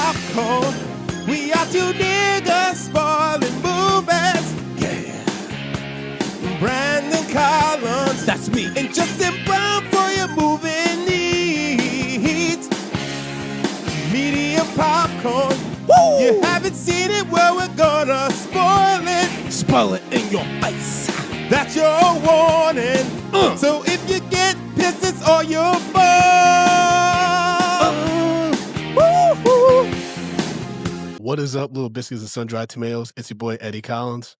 popcorn. We are two niggas spoiling movies. Yeah. Brandon Collins, that's me, and Justin Brown for your movie needs. Media popcorn. Woo! You haven't seen it, well, we're gonna spoil it. Spoil it in your face. That's your warning. So if you get pissed, it's all your fault. What is up, little biscuits and sun-dried tomatoes? It's your boy, Eddie Collins.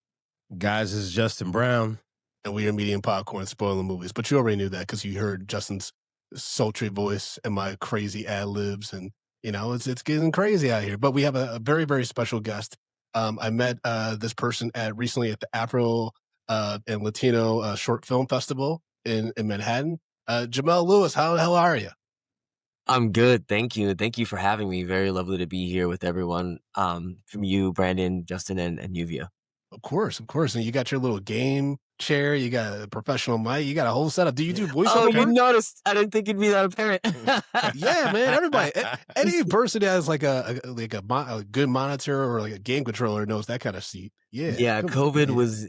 Guys, this is Justin Brown. And we are Medium Popcorn spoiling movies. But you already knew that because you heard Justin's sultry voice and my crazy ad-libs. And, you know, it's getting crazy out here. But we have a very, very special guest. I met this person recently at the Afro and Latino Short Film Festival in Manhattan. Jamel Lewis, how the hell are you? I'm good. Thank you. Thank you for having me. Very lovely to be here with everyone from you, Brandon, Justin, and Lluvia. Of course. And you got your little game chair. You got a professional mic. You got a whole setup. Do you do voiceover? Oh, you noticed. I didn't think it'd be that apparent. Yeah, man. Everybody, any person that has like a good monitor or like a game controller knows that kind of seat. Yeah. Yeah. COVID was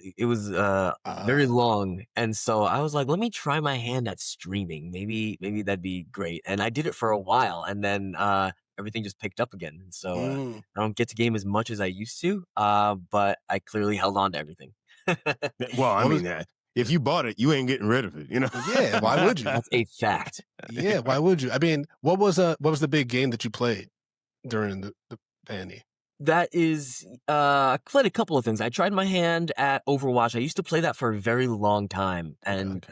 very long, and so I was like, let me try my hand at streaming. Maybe that'd be great. And I did it for a while, and then everything just picked up again. And so I don't get to game as much as I used to, but I clearly held on to everything. Well, I mean, if you bought it, you ain't getting rid of it, you know? Yeah, why would you? That's a fact. Yeah, why would you? I mean, what was the big game that you played during the pandemic? That is, I played a couple of things. I tried my hand at Overwatch. I used to play that for a very long time. And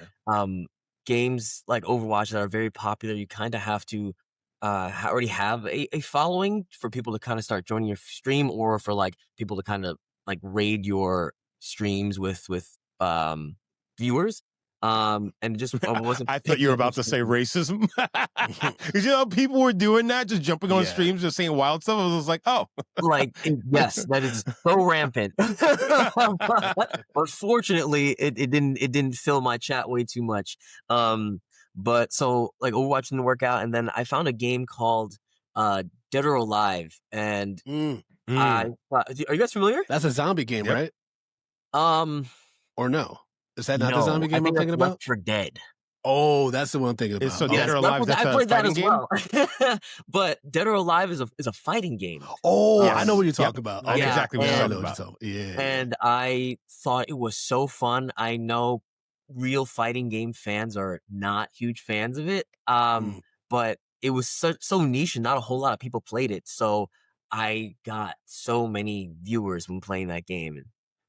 games like Overwatch that are very popular, you kind of have to already have a following for people to kind of start joining your stream, or for like people to kind of like raid your streams with viewers. And just I wasn't. I thought you were about to say racism. Because you know people were doing that, just jumping on streams, just saying wild stuff. I was like, oh, like yes, that is so rampant. Unfortunately, it didn't fill my chat way too much. But so like Overwatch didn't work out, and then I found a game called Dead or Alive, and are you guys familiar? That's a zombie game, right? Or no? Is that not the zombie game I'm thinking about? Left 4 Dead. Oh, that's the one I'm thinking about. So Dead or Alive, that's I played that as game? well. But Dead or Alive is a fighting game. Oh, yes. I know what you're talking about. I know exactly what you're talking about. Yeah. And I thought it was so fun. I know real fighting game fans are not huge fans of it. But it was so niche and not a whole lot of people played it. So I got so many viewers when playing that game.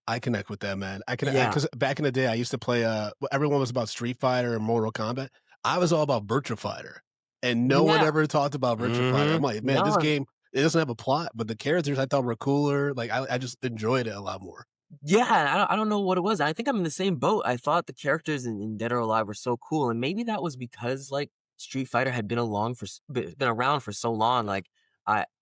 I connect with that, man. Because back in the day, I used to play. Everyone was about Street Fighter and Mortal Kombat. I was all about Virtua Fighter, and no one ever talked about Virtua Fighter. I'm like, man, this game, it doesn't have a plot, but the characters I thought were cooler. Like I just enjoyed it a lot more. Yeah, I don't know what it was. I think I'm in the same boat. I thought the characters in Dead or Alive were so cool, and maybe that was because like Street Fighter had been around for so long. Like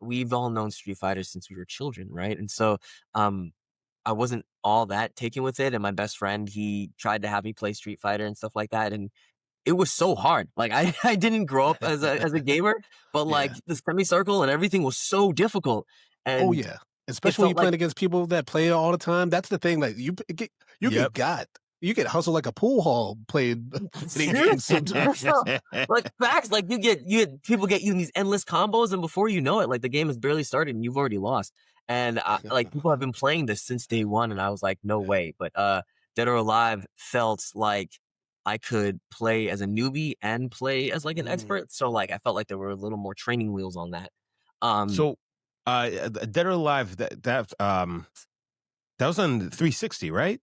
we've all known Street Fighter since we were children, right? And so I wasn't all that taken with it. And my best friend, he tried to have me play Street Fighter and stuff like that. And it was so hard. Like I didn't grow up as a gamer, but like the semicircle and everything was so difficult. And especially when you're playing against people that play it all the time. That's the thing. Like you get hustled like a pool hall playing games sometimes. Like facts. Like you get people get you in these endless combos, and before you know it, like the game has barely started and you've already lost. And like people have been playing this since day one, and I was like, no way. But Dead or Alive felt like I could play as a newbie and play as like an expert. So like I felt like there were a little more training wheels on that. So Dead or Alive, that was on 360, right?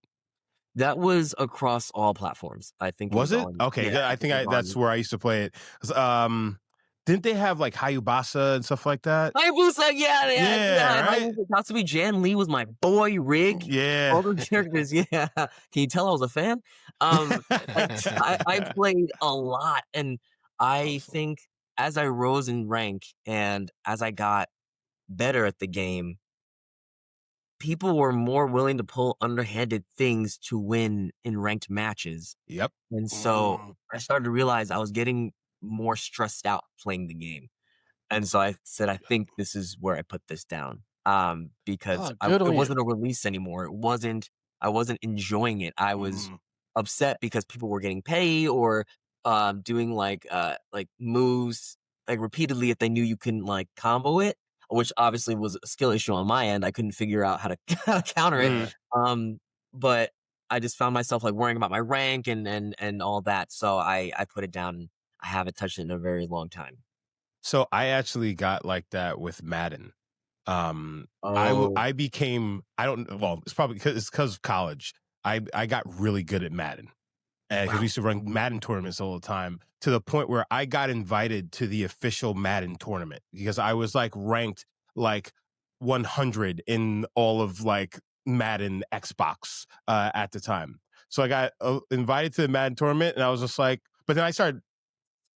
That was across all platforms. I think. Was it? Okay, yeah, I think that's where I used to play it. Didn't they have like Hayabasa and stuff like that? Hayabusa, yeah. Right? Possibly Jan Lee was my boy. Rig, all the characters, yeah. Can you tell I was a fan? I played a lot, and I think as I rose in rank and as I got better at the game, people were more willing to pull underhanded things to win in ranked matches. Yep. And so I started to realize I was getting more stressed out playing the game. And so I said, I think this is where I put this down. Because Oh, good it on you. wasn't a release anymore. I wasn't enjoying it. I was Mm. upset because people were getting paid or doing like moves like repeatedly if they knew you couldn't like combo it, which obviously was a skill issue on my end. I couldn't figure out how to, how to counter it. Mm. But I just found myself like worrying about my rank and all that. So I put it down. I haven't touched it in a very long time. So I actually got like that with Madden. Oh, I became, I don't, well, it's probably because of college. I got really good at Madden. Because we used to run Madden tournaments all the time, to the point where I got invited to the official Madden tournament because I was like ranked like 100 in all of like Madden Xbox at the time. So I got invited to the Madden tournament, and I was just like, but then I started,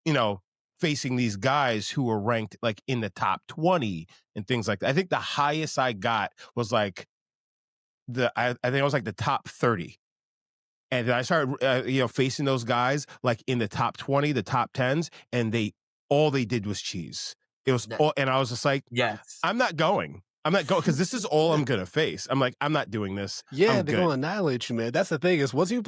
you know, facing these guys who were ranked like in the top 20 and things like that. I think the highest I got was like I think I was like the top 30. And then I started, facing those guys like in the top 20, the top 10s, and all they did was cheese. It was that, all, and I was just like, yes. I'm not going because this is all I'm going to face. I'm like, I'm not doing this. Yeah, I'm they're good. gonna annihilate you, man. That's the thing is, when you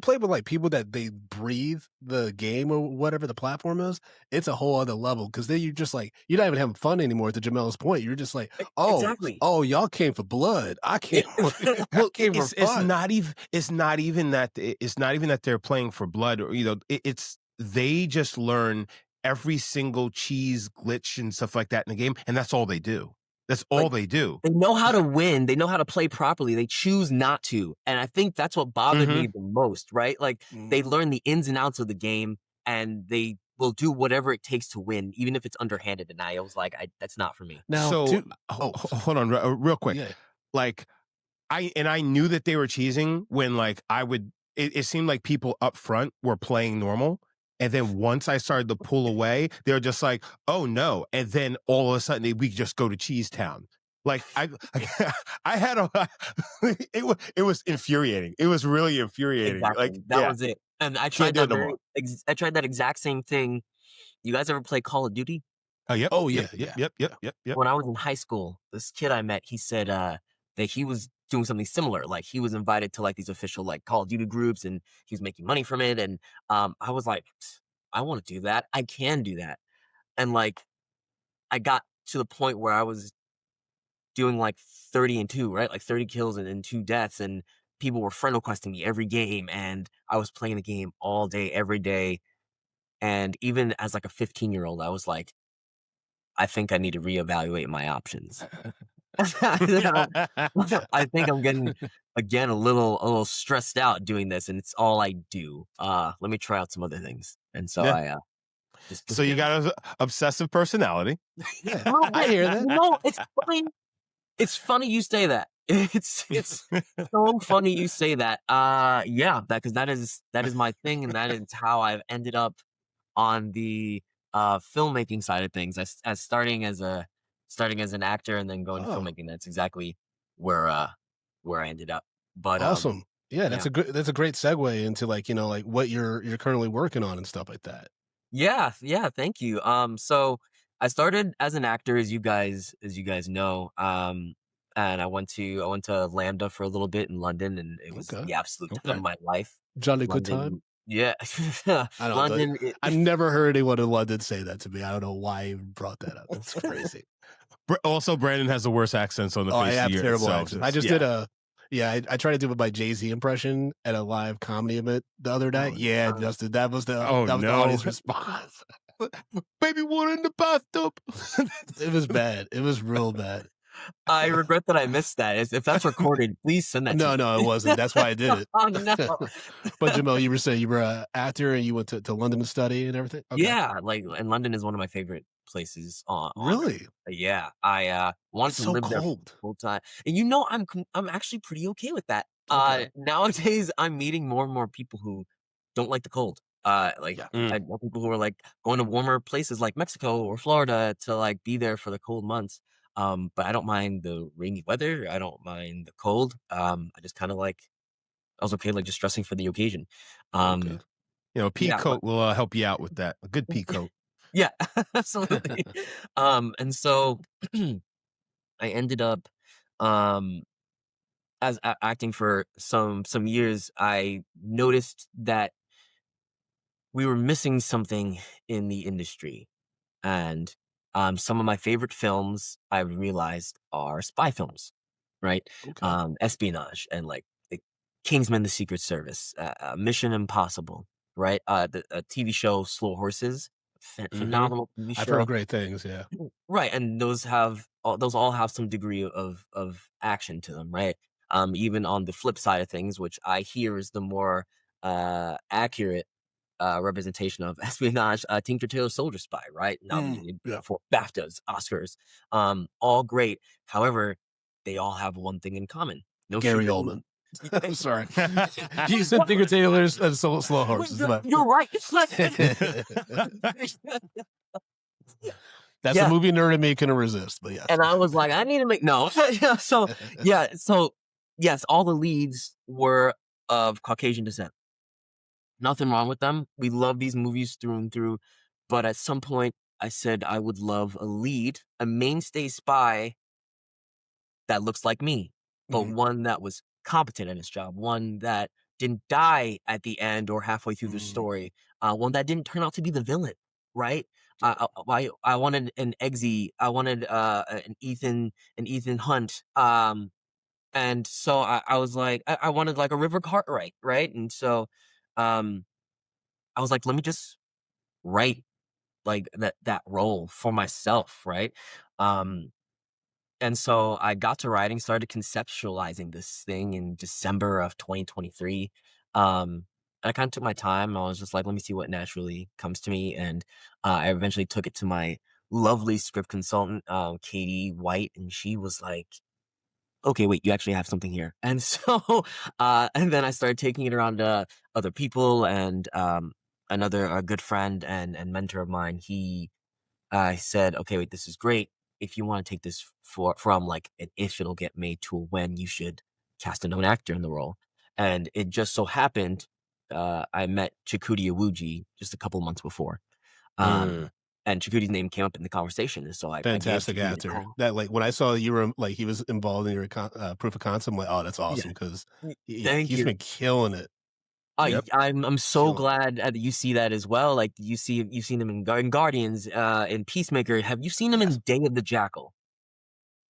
play with like people that they breathe the game or whatever the platform is, it's a whole other level. Because then you're just like you're not even having fun anymore. To Jamel's point, you're just like, Exactly. oh, y'all came for blood. I came, I Well, came for it's fun. not even that they're playing for blood, or it's they just learn every single cheese glitch and stuff like that in the game, and that's all they do. That's all Like, they do. they know how to win. They know how to play properly. They choose not to. And I think that's what bothered me the most, right? Like they learn the ins and outs of the game and they will do whatever it takes to win, even if it's underhanded. And I was like, that's not for me. Now, So hold on, real quick. Yeah. Like I knew that they were cheesing when like it seemed like people up front were playing normal. And then once I started to pull away, they were just like, oh no. And then all of a sudden we just go to Cheese Town. Like I had it was infuriating. It was really infuriating. Exactly. Like, That yeah, was it. And I can't tried do it that no more. I tried that exact same thing. You guys ever play Call of Duty? Oh, yep. Oh, Yep. yeah, Yep. When I was in high school, this kid I met, he said that he was doing something similar. Like he was invited to like these official like Call of Duty groups and he was making money from it. And I was like, I want to do that. I can do that. And like I got to the point where I was doing like 30 and 2, right? Like 30 kills and 2 deaths. And people were friend requesting me every game. And I was playing the game all day, every day. And even as like a 15-year-old, I was like, I think I need to reevaluate my options. I think I'm getting again a little stressed out doing this, and it's all I do. Let me try out some other things. And so Yeah. I just So you got an obsessive personality. Yeah, I hear that. No, it's funny. It's funny you say that. It's so funny you say that. Yeah, because that is my thing, and that is how I've ended up on the filmmaking side of things. As starting as an actor and then going to Oh, filmmaking. That's exactly where I ended up. But awesome. Yeah, yeah. that's a great segue into like, like what you're currently working on and stuff like that. Yeah, thank you. So I started as an actor, as you guys know. And I went to Lambda for a little bit in London, and it was Okay. the absolute time Okay. of my life. Jolly good time. London, yeah, I don't know. London. I've never heard anyone in London say that to me. I don't know why you brought that up. That's crazy. Also, Brandon has the worst accents on the Oh, I face of have the earth. terrible So accents. I just did I tried to do my Jay-Z impression at a live comedy event the other night. Yeah, Justin, that was the audience response. Baby water in the bathtub. It was bad. It was real bad. I regret that I missed that. If that's recorded, please send that to me. No, it wasn't. That's why I did it. Oh, no. But Jamel, you were saying you were an actor and you went to London to study and everything? Okay. Yeah, like, and London is one of my favorite places on Really? Yeah, I wanted It's to so live there cold. full time. And I'm actually pretty okay with that. Okay. Nowadays I'm meeting more and more people who don't like the cold. Like Yeah. I know people who are like going to warmer places like Mexico or Florida to like be there for the cold months. But I don't mind the rainy weather. I don't mind the cold. I just kind of like I was okay like just dressing for the occasion. Okay. Pea Yeah, coat will help you out with that. A good pea coat. Yeah, absolutely. And so I ended up, um, as acting for some years. I noticed that we were missing something in the industry, and some of my favorite films I've realized are spy films, right? Okay. Espionage and like Kingsman: The Secret Service, Mission Impossible, right? The TV show Slow Horses, Hmm. phenomenal TV I've heard show. great things. Yeah. Right, and those all have some degree of action to them, right? Even on the flip side of things, which I hear is the more accurate representation of espionage, Tinker Tailor Soldier Spy, right? Nominated Yeah. for BAFTAs, Oscars, all great. However, they all have one thing in common: no Gary secret. Oldman. Y- I'm sorry. y- He said Tinker Tailors and Slow Wait, Horses, but you're right. It's like, that's a yeah, movie nerd in me couldn't resist. But yes. and I was like, I need to make no. Yeah, so yeah, so yes, all the leads were of Caucasian descent. Nothing wrong with them. We love these movies through and through. But at some point, I said I would love a lead, a mainstay spy that looks like me, but Mhm. one that was competent in his job, one that didn't die at the end or halfway through the Mm. story, one that didn't turn out to be the villain, right? I wanted an Eggsy, I wanted an Ethan Hunt, and so I was like, I wanted like a River Cartwright, right? And so um, I was like, let me just write like that role for myself, right? Um, and so I got to writing, started conceptualizing this thing in December of 2023. I kind of took my time. I was just like, let me see what naturally comes to me, and I eventually took it to my lovely script consultant, Katie White, and she was like, "Okay, wait, you actually have something here." And so, and then I started taking it around to other people, and another a good friend and mentor of mine. He I said, "Okay, wait, this is great. If you want to take this from like an if it'll get made to a when, you should cast a known actor in the role." And it just so happened, I met Chukwudi Iwuji just a couple months before, um, Mm. and Chukwudi's name came up in the conversation, and so I gave Fantastic Chukwudi a actor. call. That like when I saw you were like he was involved in your proof of concept, I'm like, oh, that's Yeah, awesome because thank he's you. been killing it. Yep, I'm so killing it. glad that you see that as well. Like you've seen him in, in Guardians, in Peacemaker. Have you seen him Yes, in Day of the Jackal?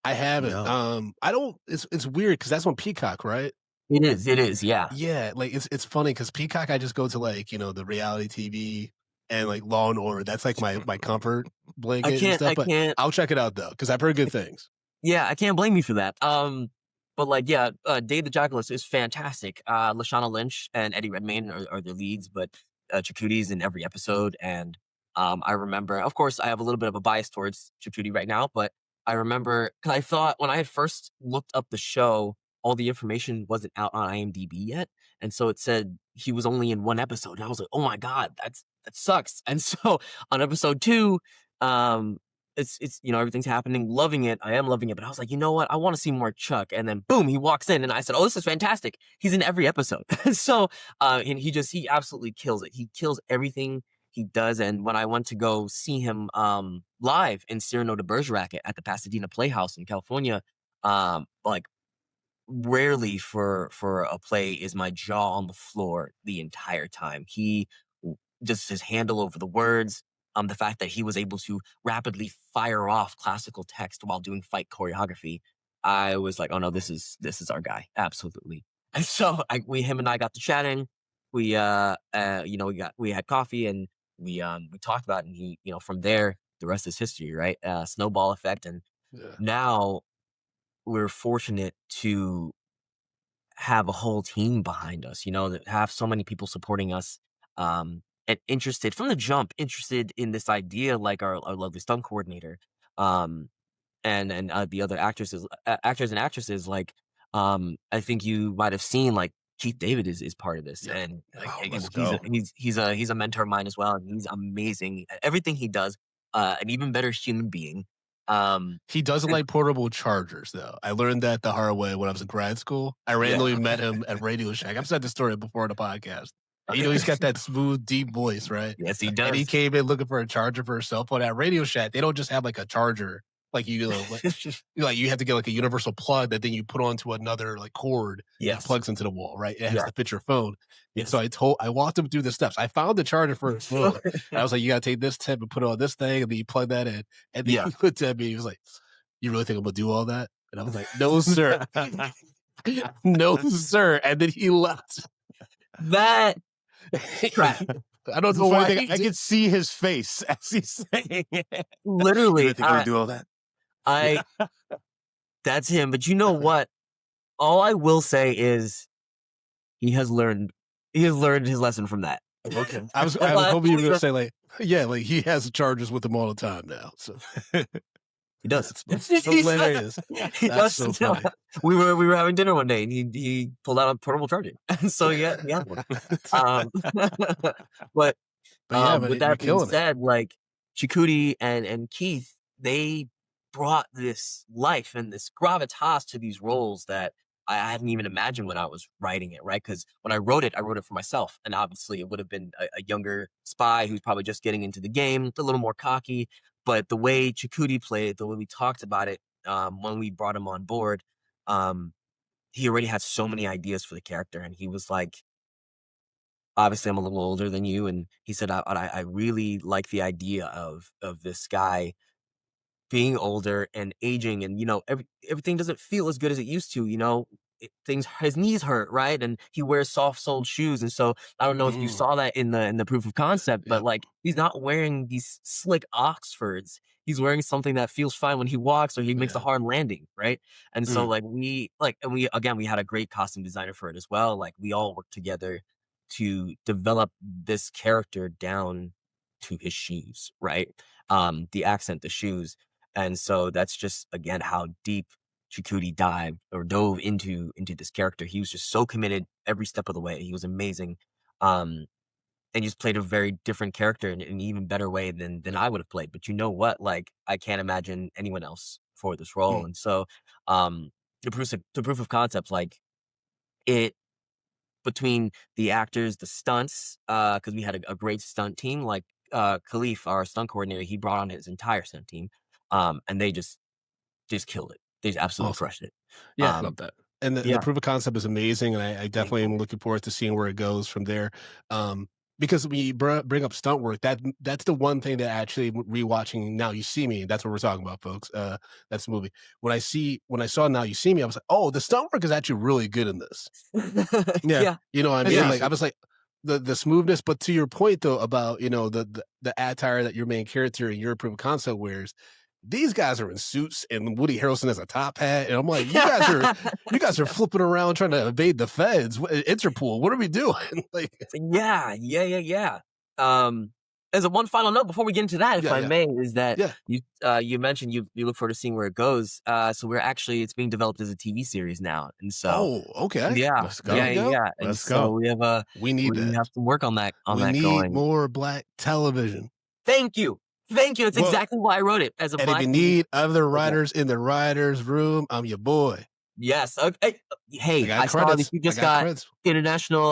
I haven't. No. I don't. It's weird because that's on Peacock, right? It is. It is. Yeah. Yeah, like it's funny because Peacock, I just go to like the reality TV and like Law and Order. That's like my comfort blanket and stuff. I But can't. I'll check it out though because I've heard good things. Yeah, I can't blame you for that. But like, yeah, Day the Jackal is fantastic. Lashana Lynch and Eddie Redmayne are the leads, but Chakudi's in every episode. And I remember, of course, I have a little bit of a bias towards Chakudi right now, but I remember because I thought when I had first looked up the show, all the information wasn't out on IMDb yet, and so it said he was only in one episode, and I was like, oh my god, that sucks. And so on episode two, um, it's everything's happening, loving it. I am loving it, but I was like, you know what? I want to see more Chuck. And then boom, he walks in, and I said, oh, this is fantastic. He's in every episode. So, and he absolutely kills it. He kills everything he does. And when I went to go see him live in Cyrano de Bergerac at the Pasadena Playhouse in California, like rarely for a play is my jaw on the floor the entire time. Just his handle over the words, the fact that he was able to rapidly fire off classical text while doing fight choreography. I was like, oh no, this is our guy, absolutely. And so him and I got to chatting. We had coffee, and we talked about it, and he, from there the rest is history, right? Snowball effect, and Yeah. now we're fortunate to have a whole team behind us, that have so many people supporting us, and interested from the jump, interested in this idea, like our lovely stunt coordinator, um, and the other actors and actresses. Like, I think you might have seen like Keith David is part of this, Yep. and like Oh, let's he's a, go. he's a mentor of mine as well, and he's amazing at everything he does, an even better human being. Um, He doesn't and like portable chargers, though. I learned that the hard way when I was in grad school. I yeah, randomly met him at Radio Shack. I've said this story before on the podcast. You know, he's got that smooth, deep voice, right? Yes, he And he does. came in looking for a charger for his cell phone. At Radio Shack, they don't just have like a charger, like like you have to get like a universal plug that then you put onto another like cord that Yes. plugs into the wall, right? It has Yeah. to fit your phone. And so Yes. I walked him through the steps. I found the charger for his phone. I was like, you gotta take this tip and put it on this thing, and then you plug that in. And then Yeah. he looked at me, he was like, you really think I'm gonna do all that? And I was like, no, sir. No, sir. And then he left. That crap. I don't The know funny why. thing, I could see his face as he's saying it. You Literally, really think I'm gonna do all that? that's him. But you know what? All I will say is he has learned his lesson from that. Okay. I was hoping you were going to say like, yeah, like he has chargers with him all the time now. So He does. that's hilarious. He That's does. so funny. We were having dinner one day and he pulled out a portable charger. And so he had one. But yeah, with you're that being killing it. said, like Chukwudi and Keith, they brought this life and this gravitas to these roles that I hadn't even imagined when I was writing it, right? Because when I wrote it for myself. And obviously it would have been a younger spy who's probably just getting into the game, a little more cocky. But the way Chukwudi played, the way we talked about it when we brought him on board, he already had so many ideas for the character. And he was like, obviously I'm a little older than you. And he said, I really like the idea of this guy being older and aging, and everything doesn't feel as good as it used to. His knees hurt, right? And he wears soft-soled shoes, and so I don't know if you saw that in the proof of concept, but like he's not wearing these slick Oxfords. He's wearing something that feels fine when he walks, or he makes a hard landing, right? And so we had a great costume designer for it as well. Like we all worked together to develop this character down to his shoes, right? The accent, the shoes. And so that's just, again, how deep Chukwudi dove into this character. He was just so committed every step of the way. He was amazing. And just played a very different character in an even better way than I would have played. But you know what? Like, I can't imagine anyone else for this role. And so the proof of concept, like it, between the actors, the stunts, because we had a great stunt team, like Khalif, our stunt coordinator, he brought on his entire stunt team. And they just killed it. They just absolutely crushed it. Yeah, I love that. And the yeah. proof of concept is amazing, and I definitely am looking forward to seeing where it goes from there. Because when you bring up stunt work, that's the one thing that actually rewatching Now You See Me, that's what we're talking about, folks. That's the movie. When I saw Now You See Me, I was like, oh, the stunt work is actually really good in this. Yeah. You know what I mean? Yeah. Like I was like, the smoothness, but to your point though about the attire that your main character in your proof of concept wears, these guys are in suits and Woody Harrelson has a top hat, and I'm like, you guys are flipping around trying to evade the feds. Interpol, what are we doing? Like, yeah. As a one final note before we get into that, if I may, is that you mentioned you look forward to seeing where it goes. So it's being developed as a TV series now, and so okay, yeah, let's go. yeah. And Let's so go. we have some work on that. We need more Black television. Thank you. That's exactly why I wrote it. As a and if you need other writers in the writers' room, I'm your boy. Yes. Okay. Hey, I saw that you just got credits. International.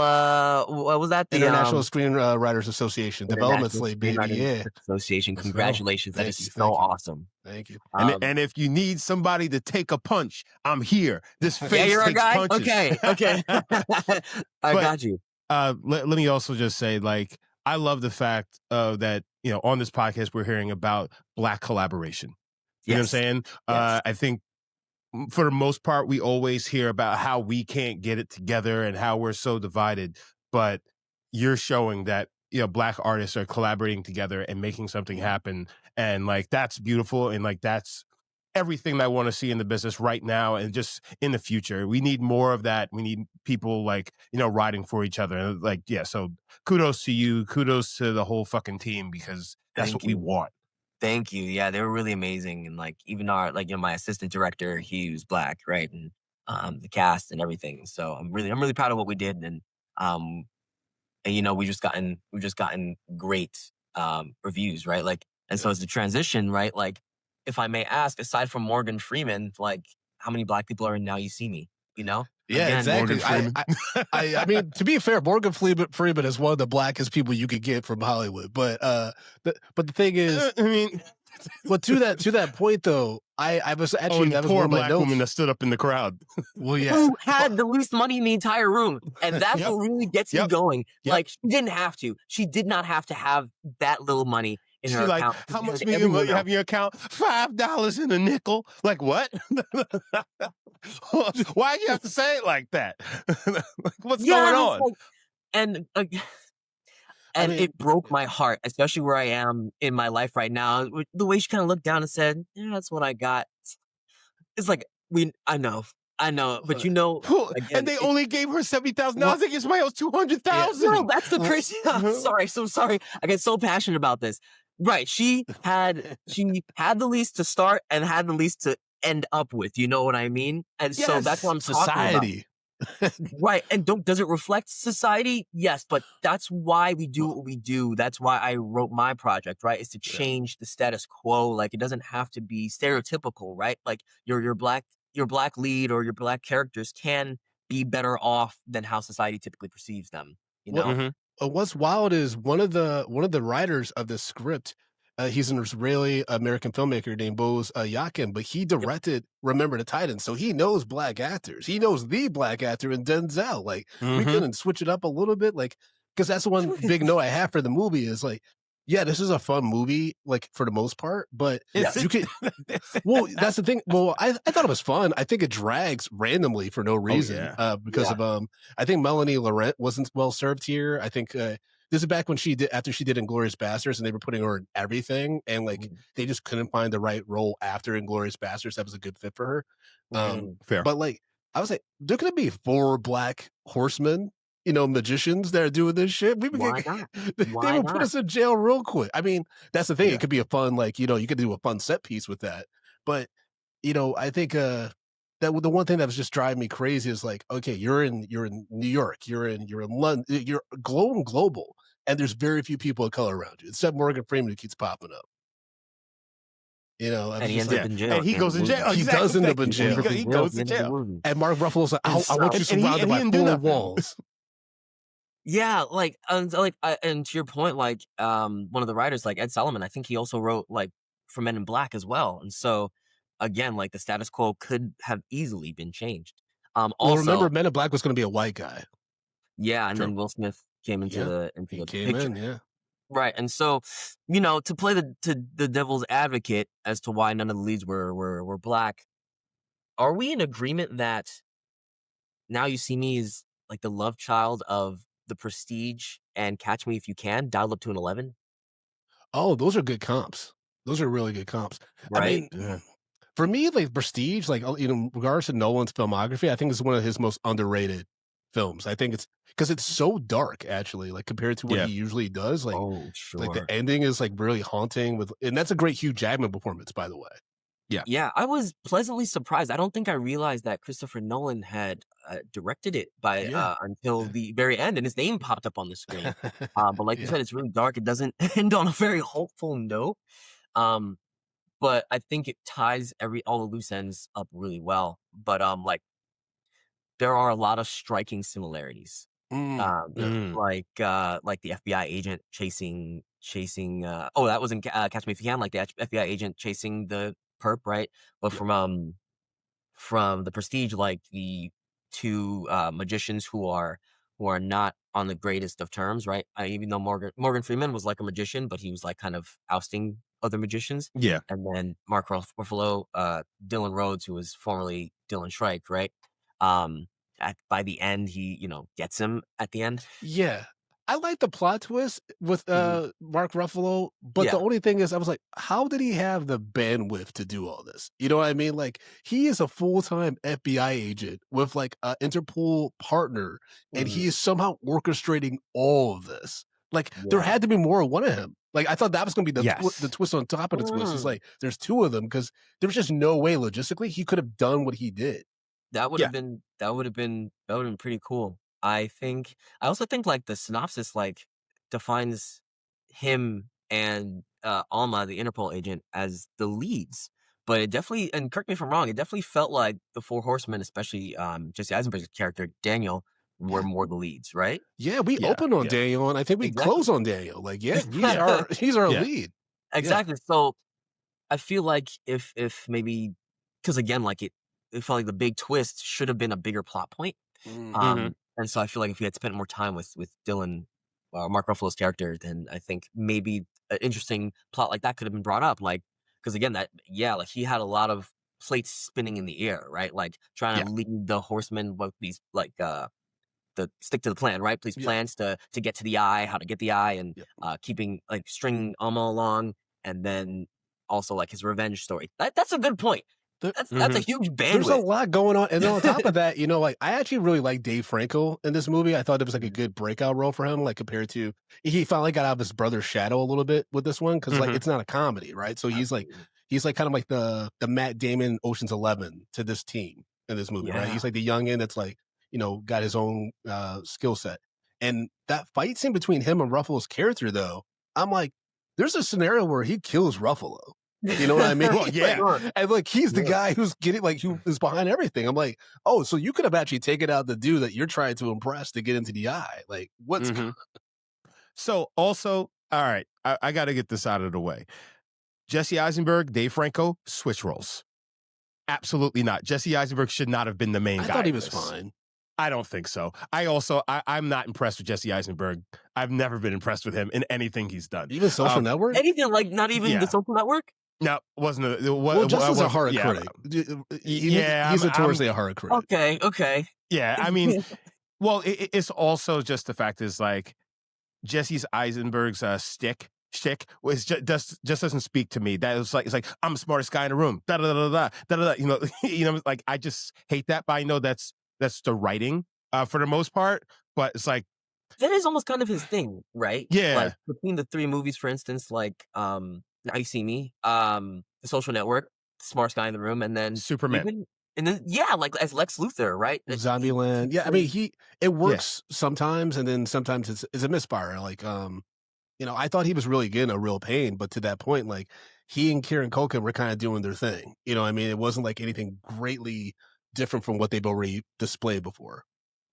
What was that? The International Screenwriters Association, Development Slate, baby. Yeah. Association. Congratulations. That is so awesome. Thank you. And if you need somebody to take a punch, I'm here. This face you're takes a guy? punches. Okay. I got you. Let me also just say, like, I love the fact that, on this podcast, we're hearing about Black collaboration. You know what I'm saying? Yes. I think for the most part, we always hear about how we can't get it together and how we're so divided. But you're showing that, Black artists are collaborating together and making something happen. And like, that's beautiful. And like, that's everything that I want to see in the business right now and just in the future. We need more of that. We need people like, riding for each other. Like, yeah. So kudos to you. Kudos to the whole fucking team, because that's what we want. Thank you. Yeah, they were really amazing. And like, even my assistant director, he was Black, right? And the cast and everything. So I'm really proud of what we did. And we've just gotten great reviews, right? Like, and so as the transition, right? Like, if I may ask, aside from Morgan Freeman, like, how many Black people are in Now You See Me? You know, Yeah, again, exactly. Morgan Freeman. I mean, to be fair, Morgan Freeman is one of the blackest people you could get from Hollywood. But the thing is, I mean, but to that point though, I was oh, actually and the that was one poor of my black notes. woman that stood up in the crowd. Well, yeah, who had the least money in the entire room, and that's Yep. what really gets me Yep. going. Yep. Like, she didn't have to. She did not have to have that little money in her She's like, account. how much compared to do you everyone have else. in your account? $5 and a nickel. Like what? Why do you have to say it like that? Like, what's going and it's on? like, and and mean- it broke my heart, especially where I am in my life right now. The way she kind of looked down and said, "Yeah, that's what I got." It's like I know, but you know, again, And they only gave her $70,000. Well- They gave somebody else $200,000. no, that's the crazy. I'm sorry, so sorry. I get so passionate about this. Right, she had the least to start and had the least to end up with. You know what I mean? And so that's what I'm talking about. society. Right, and does it reflect society? Yes, but that's why we do what we do. That's why I wrote my project, right? Is to change the status quo. Like, it doesn't have to be stereotypical, right? Like your black lead or your black characters can be better off than how society typically perceives them. You know? Mhm. What's wild is one of the writers of this script. He's an Israeli American filmmaker named Boz Yakin, but he directed Remember the Titans, so he knows black actors. He knows the black actor in Denzel. Like we Mhm. couldn't switch it up a little bit, like because that's the one big note I have for the movie is like, yeah, this is a fun movie, like for the most part, but Is you it? could. Well, that's the thing. Well, I thought it was fun. I think it drags randomly for no reason yeah. because of I think Melanie Laurent wasn't well served here. I think this is back when after she did Inglourious Basterds, and they were putting her in everything, and like they just couldn't find the right role after Inglourious Basterds that was a good fit for her. Fair. But like I was like, there could be 4 black horsemen, magicians that are doing this shit. We would Why get, not? they Why would put not? us in jail real quick. I mean, that's the thing. Yeah. It could be a fun, like, you could do a fun set piece with that. But, I think that the one thing that was just driving me crazy is like, okay, you're in New York, you're in London, you're global, and there's very few people of color around you, except Morgan Freeman who keeps popping up. I was And he just ends like, up in jail. And he at the goes end in of the jail. movie. He Exactly. does end up Thank in you. jail. He He goes at to the end of the jail. movie. and Mark Ruffalo's like, I want you And surrounded he by didn't do 4 nothing. walls. Yeah, like, and to your point, like, one of the writers, like Ed Solomon, I think he also wrote like for Men in Black as well. And so, again, like the status quo could have easily been changed. Well, Also, remember, Men in Black was going to be a white guy. yeah, and True. then Will Smith came into Yeah, the he came picture, in, yeah. right? And so, to play the devil's advocate as to why none of the leads were black, are we in agreement that Now You See Me is like the love child of The Prestige and Catch Me If You Can, dialed up to an 11? Oh, those are good comps. Those are really good comps. I Right? mean, for me, like Prestige, like regardless of Nolan's filmography, I think it's one of his most underrated films. I think it's because it's so dark, actually, like compared to what Yeah. he usually does. Like, Oh, like the sure. ending is like really haunting and that's a great Hugh Jackman performance, by the way. Yeah, I was pleasantly surprised. I don't think I realized that Christopher Nolan had directed it until Yeah. the very end, and his name popped up on the screen. But like you said, it's really dark. It doesn't end on a very hopeful note. Um, but I think it ties all the loose ends up really well. But like there are a lot of striking similarities. Yeah. Like the FBI agent chasing that wasn't Catch Me If You Can, like the FBI agent chasing the perp, right? But Yeah. from The Prestige, like the 2 magicians who are not on the greatest of terms, right? Even though Morgan Freeman was like a magician, but he was like kind of ousting other magicians. Yeah. And then Mark Ruffalo, Dylan Rhodes, who was formerly Dylan Shrike, right? By the end, he gets him at the end. Yeah. I like the plot twist with Mark Ruffalo, but the Yeah. only thing is I was like, how did he have the bandwidth to do all this? You know what I mean? Like he is a full-time FBI agent with like an Interpol partner, and he is somehow orchestrating all of this. Like there had to be more of one of him. Like I thought that was going to be the twist on top of the twist. It's like there's 2 of them because there was just no way logistically he could have done what he did. That would have been pretty cool. I also think like the synopsis like defines him and Alma, the Interpol agent, as the leads. But it definitely, and correct me if I'm wrong, it definitely felt like the Four Horsemen, especially Jesse Eisenberg's character Daniel, were more the leads, right? Yeah, we Yeah, opened on yeah. Daniel, and I think we Exactly. close on Daniel. Like, yeah, he's our Yeah. lead. Exactly. So I feel like if maybe, because again, like it felt like the big twist should have been a bigger plot point. Mm. And so I feel like if we had spent more time with Dylan, Mark Ruffalo's character, then I think maybe an interesting plot like that could have been brought up. Like, because again, like he had a lot of plates spinning in the air, right? Like trying to lead the horsemen with these the stick to the plan, right? These plans to get to the eye, how to get the eye, and keeping like stringing Alma along, and then also like his revenge story. That's a good point. That's a huge bandwidth. There's a lot going on, and then on top of that, like I actually really like Dave Franco in this movie. I thought it was like a good breakout role for him, like compared to he finally got out of his brother's shadow a little bit with this one because like it's not a comedy, right? So he's like kind of like the Matt Damon Ocean's 11 to this team in this movie, right? He's like the youngin that's like got his own skill set, and that fight scene between him and Ruffalo's character, though, I'm like, there's a scenario where he kills Ruffalo. You know what I mean? Well, yeah. And like he's the guy who's getting like who is behind everything. I'm like, oh, so you could have actually taken out the dude that you're trying to impress to get into the eye. Like, what's So also, all right, I got to get this out of the way. Jesse Eisenberg, Dave Franco, switch roles. Absolutely not. Jesse Eisenberg should not have been the main guy. I thought he was this. fine. I don't think so. I'm not impressed with Jesse Eisenberg. I've never been impressed with him in anything he's done. Even Social Network? Anything like not even the Social Network? No, wasn't. Well, Justin's a horror critic. He's notoriously a horror critic. Okay. Yeah, I mean, well, it's also just the fact is like Jesse Eisenberg's shtick was just doesn't speak to me. That was like it's like I'm the smartest guy in the room. Da da da da da da. Like I just hate that. But I know that's the writing for the most part. But it's like that is almost kind of his thing, right? Yeah. Like between the three movies, for instance, like Now You See Me, The Social Network, Smartest Guy in the Room, and then Superman. And then like as Lex Luthor, right? Zombieland. Yeah, I mean it works sometimes, and then sometimes it's a misfire. Like I thought he was really getting a real pain, but to that point, like he and Kieran Culkin were kind of doing their thing. I mean, it wasn't like anything greatly different from what they've already displayed before.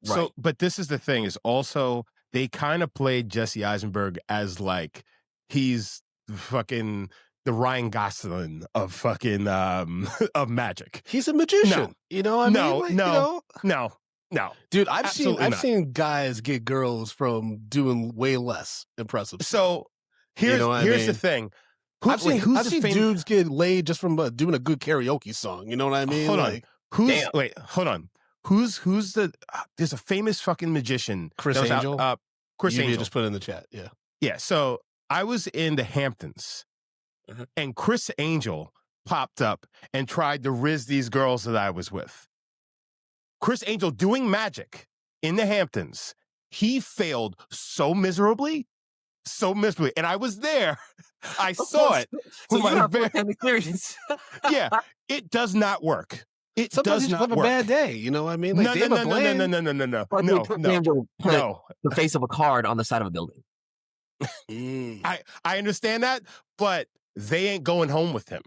Right. So, but this is the thing is also they kind of played Jesse Eisenberg as like he's fucking the Ryan Gosling of fucking of magic. He's a magician. No. Dude, I've seen guys get girls from doing way less impressive stuff. So here's the thing. I've seen dudes get laid just from doing a good karaoke song. You know what I mean? Hold on. Who's the there's a famous fucking magician. Chris Angel? Chris Angel. Just put it in the chat. Yeah. Yeah. So I was in the Hamptons and Chris Angel popped up and tried to riz these girls that I was with. Chris Angel doing magic in the Hamptons. He failed so miserably. And I was there. I saw it. So you have experience. Yeah. It does not work. Sometimes you just have a bad day. You know what I mean? Like No. The face of a card on the side of a building. I understand that, but they ain't going home with him.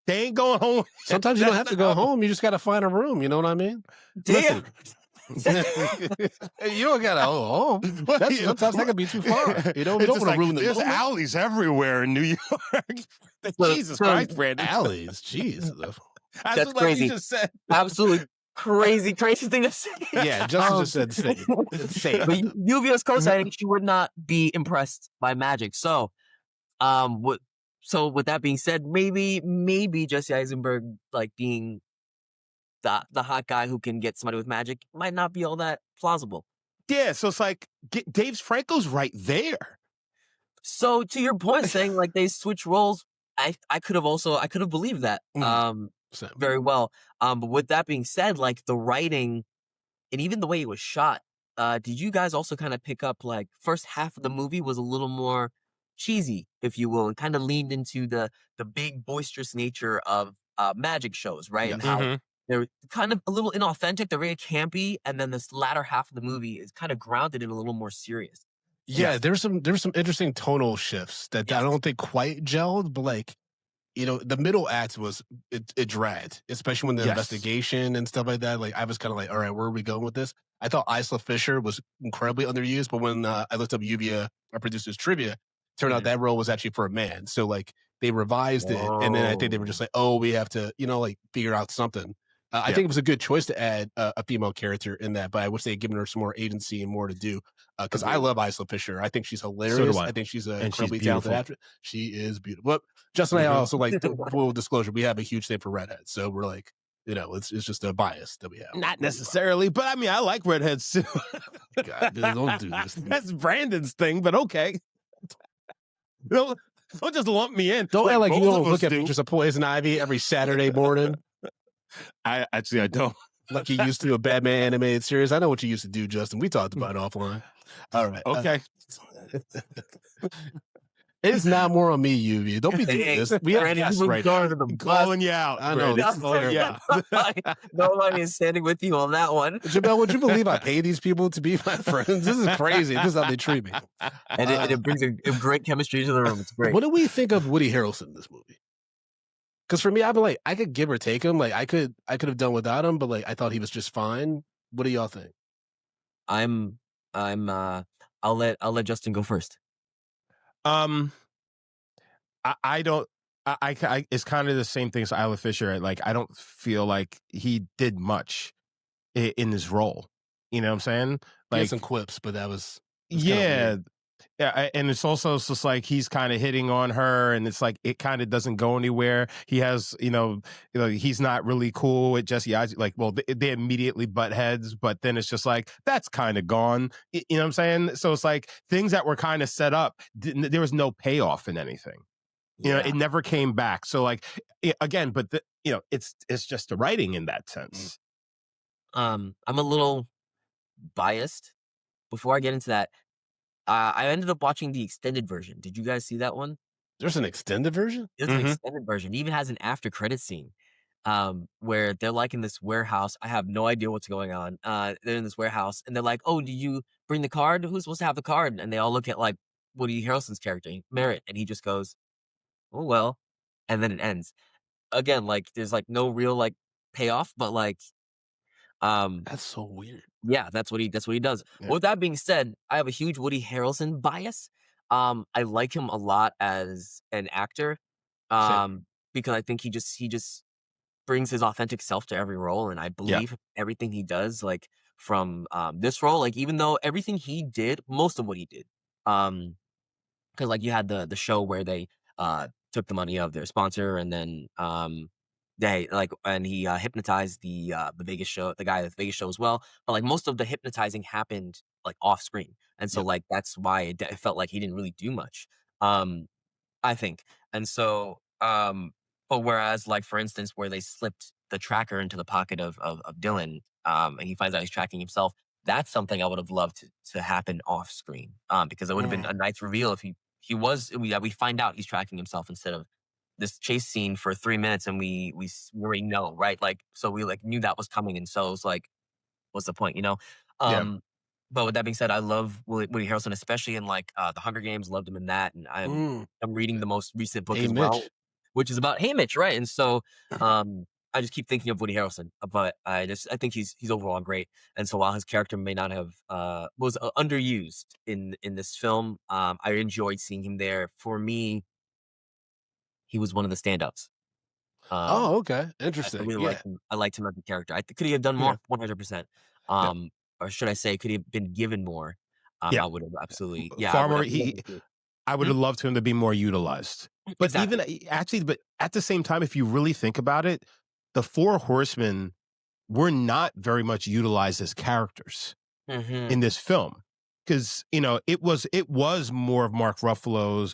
They ain't going home. Sometimes you don't have to go home. You just got to find a room. You know what I mean? Damn. You don't got to go home. Sometimes that could be too far. You don't want to ruin the There's moment. alleys everywhere in New York. Jesus Christ, Brandon. Alleys. Jeez. That's what crazy. You just said. Absolutely crazy thing to say. Yeah, Justin just said say. But Lluvia's co-signing, she would not be impressed by magic. So, with that being said, maybe Jesse Eisenberg like being the hot guy who can get somebody with magic might not be all that plausible. Yeah, so it's like Dave Franco's right there. So to your point, saying like they switch roles, I could have believed that very well. But with that being said, like the writing and even the way it was shot, did you guys also kind of pick up like first half of the movie was a little more cheesy, if you will, and kind of leaned into the big boisterous nature of magic shows, right? Yeah. And how they're kind of a little inauthentic, they're very campy, and then this latter half of the movie is kind of grounded in a little more serious. Yeah, there's some interesting tonal shifts that I don't think quite gelled, but like the middle act it dragged, especially when the Yes. investigation and stuff like that. Like I was kind of like, all right, where are we going with this? I thought Isla Fisher was incredibly underused, but when I looked up Lluvia, our producer's trivia, turned out that role was actually for a man. So like they revised it, and then I think they were just like, oh, we have to, like figure out something. I think it was a good choice to add a female character in that, but I wish they had given her some more agency and more to do. Because I love Isla Fisher. I think she's hilarious. I think she's an incredibly talented actress. She is beautiful. But Justin and I also like, full disclosure, we have a huge thing for redheads. So we're like, it's just a bias that we have. Not necessarily, but I mean, I like redheads too. God, don't do this. That's Brandon's thing, but okay. Don't just lump me in. Don't act like you both don't of look us at do. pictures of Poison Ivy every Saturday morning. I don't. Like you used to a Batman animated series. I know what you used to do, Justin. We talked about it offline. All right. Okay. It's not more on me, Lluvia. Don't be doing this. We have guests right now. Calling you out. I know. Yeah. Nobody is standing with you on that one. Jamel, would you believe I pay these people to be my friends? This is crazy. This is how they treat me. And it brings a great chemistry to the room. It's great. What do we think of Woody Harrelson in this movie? Because for me, I've been like, I could give or take him. Like I could have done without him, but like I thought he was just fine. What do y'all think? I'll let Justin go first. I don't. I it's kind of the same thing as Isla Fisher. Like I don't feel like he did much in his role. You know what I'm saying? He Like had some quips, but that was yeah. Yeah, and it's also just like he's kind of hitting on her, and it's like it kind of doesn't go anywhere. He has, he's not really cool with Jesse Isaac. Like, well, they immediately butt heads, but then it's just like that's kind of gone. You know what I'm saying? So it's like things that were kind of set up, there was no payoff in anything. It never came back. So like again, but it's just the writing in that sense. I'm a little biased. Before I get into that, I ended up watching the extended version. Did you guys see that one? There's an extended version? There's an extended version. It even has an after credit scene where they're like in this warehouse. I have no idea what's going on. They're in this warehouse and they're like, oh, do you bring the card? Who's supposed to have the card? And they all look at like Woody Harrelson's character, Merritt, and he just goes, oh, well. And then it ends. Again, like there's like no real like payoff, but like that's so weird. Yeah, that's what he does. Yeah. With that being said, I have a huge Woody Harrelson bias. I like him a lot as an actor. Because I think he just brings his authentic self to every role, and I believe everything he does, like from this role, like even though everything he did, most of what he did. Because like you had the show where they took the money of their sponsor, and then he hypnotized the Vegas show, the guy at the Vegas show as well. But like most of the hypnotizing happened like off screen, and so like that's why it felt like he didn't really do much. I think, and so but whereas like for instance where they slipped the tracker into the pocket of Dylan, and he finds out he's tracking himself. That's something I would have loved to happen off screen, because it would have been a nice reveal if we find out he's tracking himself instead of this chase scene for 3 minutes and we already know, right? Like, so we like knew that was coming. And so it was like, what's the point, But with that being said, I love Woody Harrelson, especially in like The Hunger Games, loved him in that. And I'm reading the most recent book as well, which is about Haymitch, right? And so I just keep thinking of Woody Harrelson, but I think he's overall great. And so while his character may not have was underused in this film, I enjoyed seeing him there. For me, he was one of the standouts. Okay, interesting. I really liked him. I liked him as a character. Could he have done more? 100%. Or should I say, could he have been given more? I would have absolutely. Yeah, far more. I would have loved him to be more utilized. But even but at the same time, if you really think about it, the Four Horsemen were not very much utilized as characters in this film. Because, it was more of Mark Ruffalo's,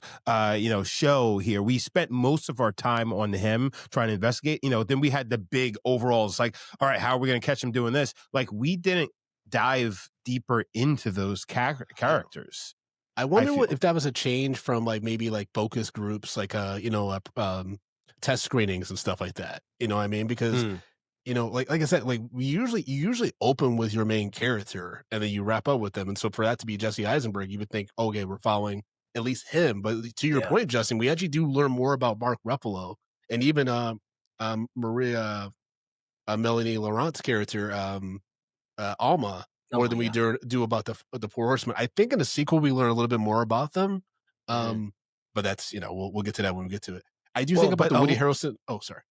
show here. We spent most of our time on him trying to investigate. Then we had the big overalls, like, all right, how are we going to catch him doing this? Like, we didn't dive deeper into those characters. I wonder if that was a change from like maybe like focus groups, like test screenings and stuff like that. You know what I mean? Because like I said, like you usually open with your main character and then you wrap up with them. And so for that to be Jesse Eisenberg, you would think, okay, we're following at least him. But to your point, Justin, we actually do learn more about Mark Ruffalo and even Maria Melanie Laurent's character, Alma, more than we do about the Four Horsemen. I think in the sequel we learn a little bit more about them, but that's we'll get to that when we get to it. I do think about the Woody Harrelson. Oh, sorry.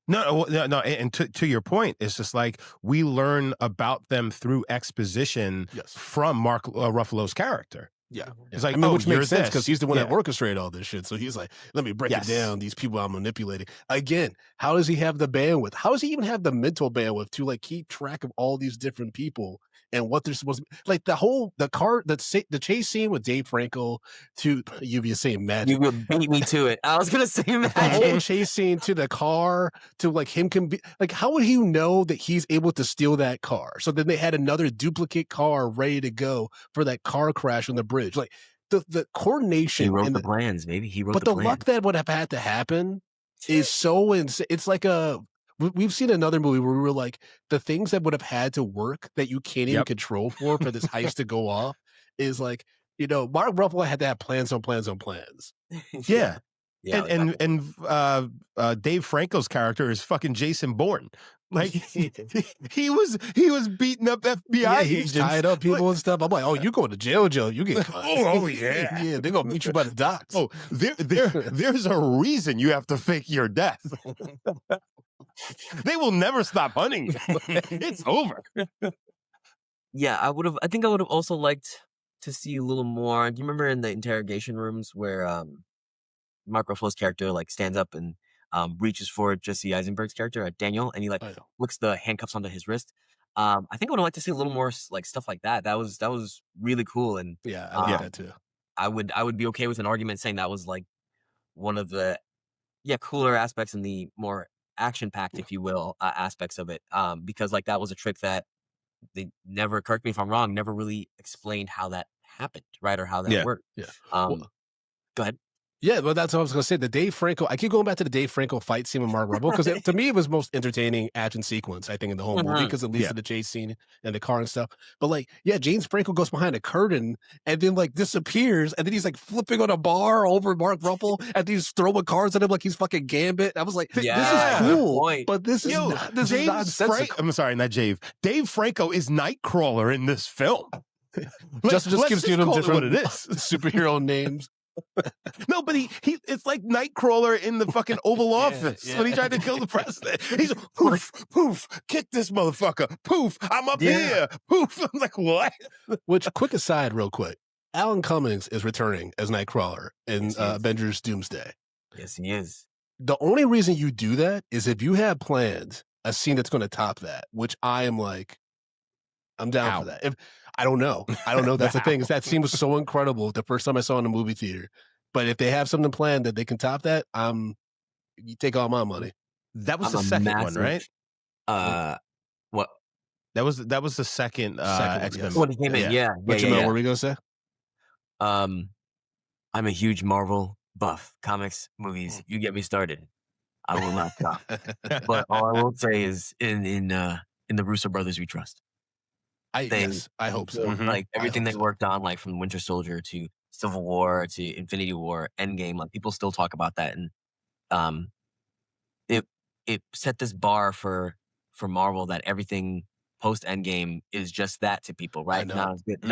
No. And to your point, it's just like we learn about them through exposition from Mark Ruffalo's character. Yeah. It's like, which makes sense because he's the one that orchestrated all this shit. So he's like, let me break it down. These people I'm manipulating. Again, how does he have the bandwidth? How does he even have the mental bandwidth to like keep track of all these different people and what they're supposed to be? Like the chase scene with Dave Franco to you'd be saying magic. You would beat me to it. I was gonna say magic. The whole chase scene to the car to like him can be like, how would he know that he's able to steal that car? So then they had another duplicate car ready to go for that car crash on the bridge. Like the coordination. He wrote the plans, maybe. He wrote but the plans. Luck that would have had to happen is so insane. It's like we've seen another movie where we were like, the things that would have had to work that you can't even control for this heist to go off is like, Mark Ruffalo had to have plans on plans on plans. Yeah. And Dave Franco's character is fucking Jason Bourne. Like he was beating up FBI agents. He tied up people and stuff. I'm like, oh, you going to jail? You get oh yeah. Yeah, they're gonna meet you by the docks. Oh, there's a reason you have to fake your death. They will never stop hunting you. It's over. Yeah, I think I would have also liked to see a little more. Do you remember in the interrogation rooms where Mark Ruffalo's character like stands up and reaches for Jesse Eisenberg's character, Daniel, and he like flicks the handcuffs onto his wrist. I think I would like to see a little more like stuff like that. That was really cool, and I like that too. I would be okay with an argument saying that was like one of the cooler aspects and the more action-packed, if you will, aspects of it. Because like that was a trick that they never, correct me if I'm wrong, never really explained how that happened, right, or how that worked. Yeah. Go ahead. Yeah, well, that's what I was going to say. The Dave Franco, I keep going back to the Dave Franco fight scene with Mark Ruffalo because to me it was most entertaining action sequence, I think, in the whole movie because it leads to the chase scene and the car and stuff. But like, James Franco goes behind a curtain and then like disappears and then he's like flipping on a bar over Mark Ruffalo and he's throwing cards at him like he's fucking Gambit. I was like, this is cool, but this is nonsensical. I'm sorry, not Dave. Dave Franco is Nightcrawler in this film. just gives you them different superhero names. No, but he it's like Nightcrawler in the fucking Oval Office when he tried to kill the president. He's poof, poof, kick this motherfucker. Poof, I'm up here. Poof. I'm like, what? Which, quick aside, real quick. Alan Cummings is returning as Nightcrawler in Avengers Doomsday. Yes, he is. The only reason you do that is if you have planned a scene that's going to top that, which I am like, I'm down for that. I don't know. That's the thing. Is that scene was so incredible the first time I saw it in the movie theater. But if they have something planned that they can top that, you take all my money. That was the second one, right? What? That was the second X-Men. When he came in, What were we gonna say? I'm a huge Marvel buff. Comics, movies. You get me started. I will not stop. But all I will say is in the Russo brothers we trust. I hope so. Like everything they worked on, like from Winter Soldier to Civil War to Infinity War, Endgame, like people still talk about that, and it set this bar for Marvel that everything post Endgame is just that to people, right? Not as good, as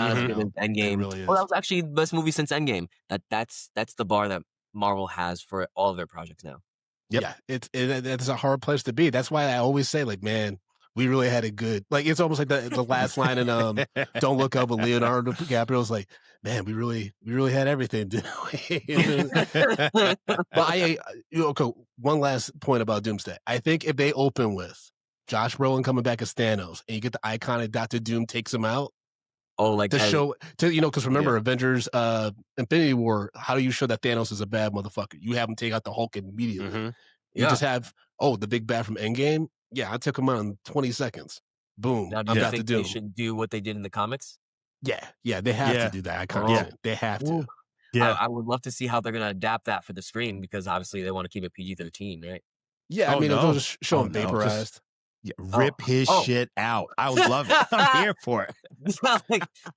Endgame. Really that was actually the best movie since Endgame. That's the bar that Marvel has for all of their projects now. Yep. Yeah, it's a hard place to be. That's why I always say, like, man, we really had it good. Like, it's almost like the last line in Don't Look Up with Leonardo DiCaprio was like, man, we really had everything, didn't we? But one last point about Doomsday. I think if they open with Josh Brolin coming back as Thanos and you get the iconic Dr. Doom takes him out. Oh, like to show, because remember, Avengers Infinity War, how do you show that Thanos is a bad motherfucker? You have him take out the Hulk immediately. You just have, the big bad from Endgame. Yeah, I took him out in 20 seconds. Boom. Now, do you think they should do what they did in the comics? Yeah, they have to do that. They have to. Yeah, I would love to see how they're going to adapt that for the screen because obviously they want to keep it PG-13, right? Yeah, they'll just show him vaporized. Rip his shit out. I would love it. I'm here for it.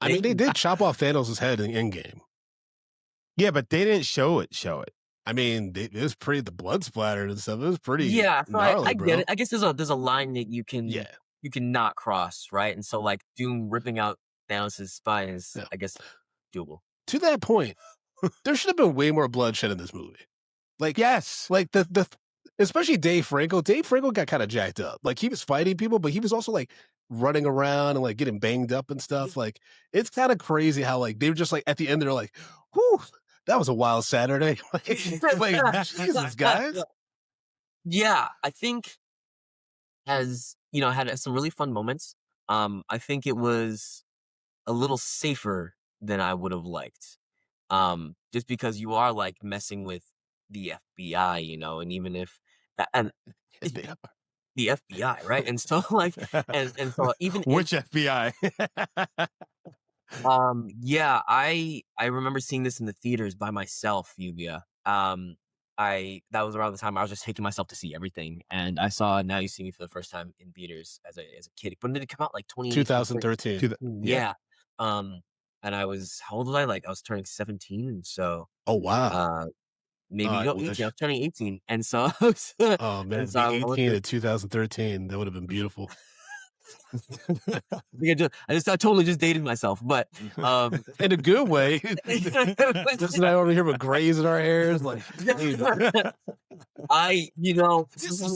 They did chop off Thanos' head in Endgame. Yeah, but they didn't show it. I mean, it was pretty the blood splattered and stuff. It was pretty Yeah, so I gnarly, get bro. it. I guess there's a line that you Yeah. can not cross, right? And so like Doom ripping out Thanos' spine is, Yeah. I guess, doable. To that point, there should have been way more bloodshed in this movie. Like, Yes. like the especially Dave Franco. Dave Franco got kind of jacked up. Like he was fighting people, but he was also like running around and like getting banged up and stuff. Like it's kind of crazy how like they were just like at the end they're like, "Whew, that was a wild Saturday." like Jesus, guys. Yeah, I think has had some really fun moments. I think it was a little safer than I would have liked. Just because you are like messing with the FBI, and even if and the FBI, right? And so like and so even Which FBI? yeah, I remember seeing this in the theaters by myself, Lluvia. I that was around the time I was just taking myself to see everything, and I saw Now You See Me for the first time in theaters as a kid. When did it come out? Like 2013. 2013. Yeah. And I was how old was I? Like I was turning 17, and so Oh wow. maybe I 18. wish. I was turning 18, and so Oh man, and to so be I went 18 to in 2013, that would have been beautiful. I totally just dated myself, but In a good way. Just I don't hear about grays in our hairs. Like, This is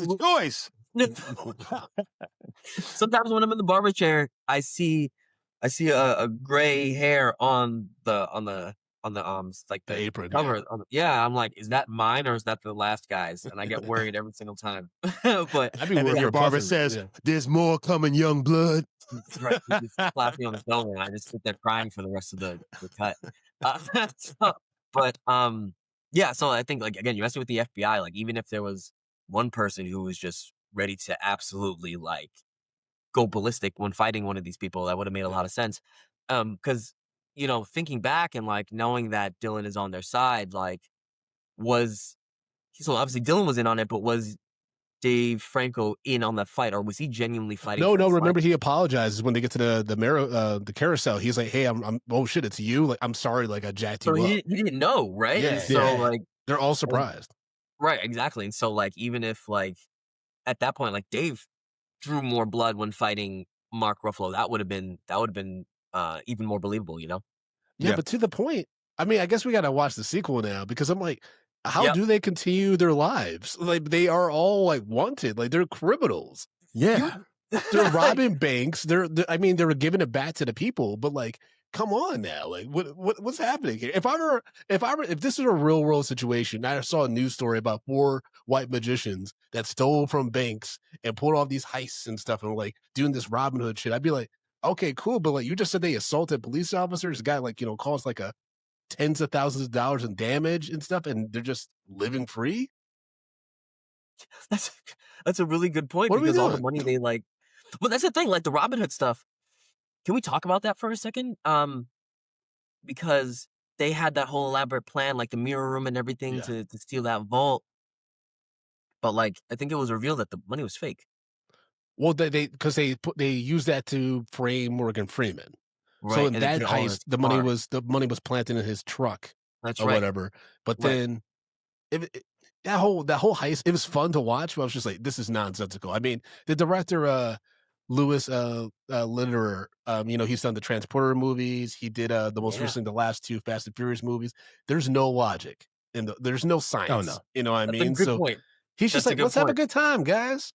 a choice. sometimes when I'm in the barber chair, I see a gray hair on the like the apron. cover. Yeah. I'm like, is that mine or is that the last guy's? And I get worried every single time. But I'd be And worried then your for barber Puffin, says, yeah. "There's more coming, young blood." right, he just slaps me on the shoulder, and I just sit there crying for the rest of the cut. But yeah. So I think like again, you messing with the FBI. Like even if there was one person who was just ready to absolutely like go ballistic when fighting one of these people, that would have made a lot of sense. Because thinking back and like knowing that Dylan is on their side, like so obviously Dylan was in on it, but was Dave Franco in on that fight, or was he genuinely fighting? No, for his life? remember he apologizes when they get to the carousel. He's like, "Hey, I'm oh shit, it's you. Like, I'm sorry, like I jacked So you up." he didn't know, right? Yeah, And so yeah. like They're all surprised. right, exactly. And so like even if like at that point, like Dave drew more blood when fighting Mark Ruffalo, that would have been even more believable, Yeah, Yeah. but to the point, I mean, I guess we gotta watch the sequel now because I'm like, how Yep. do they continue their lives? Like they are all like wanted, like they're criminals. Yeah. They're robbing banks. I mean, they were giving it back to the people, but like, come on now, like, what's happening here? If this is a real world situation, I saw a news story about 4 white magicians that stole from banks and pulled off these heists and stuff, and like doing this Robin Hood shit. I'd be like, okay, cool, but like, you just said they assaulted police officers. The guy like caused like tens of thousands of dollars in damage and stuff, and they're just living free. That's a really good point What are we because all the doing? money they like. Well, that's the thing. Like the Robin Hood stuff. Can we talk about that for a second? Because they had that whole elaborate plan, like the mirror room and everything, Yeah. to steal that vault. But like, I think it was revealed that the money was fake. Well, because they used that to frame Morgan Freeman. Right. So in and they that put it all in heist, his the car. money was planted in his truck That's or right. whatever. But Right. then that whole heist, it was fun to watch, but I was just like, this is nonsensical. I mean, the director Lewis Litterer, he's done the Transporter movies. He did the most Yeah. recently the last 2 Fast and Furious movies. There's no logic and there's no science. Oh, no. You know what I That's mean? a good So point. he's just That's a like, good let's have a point. good time, guys.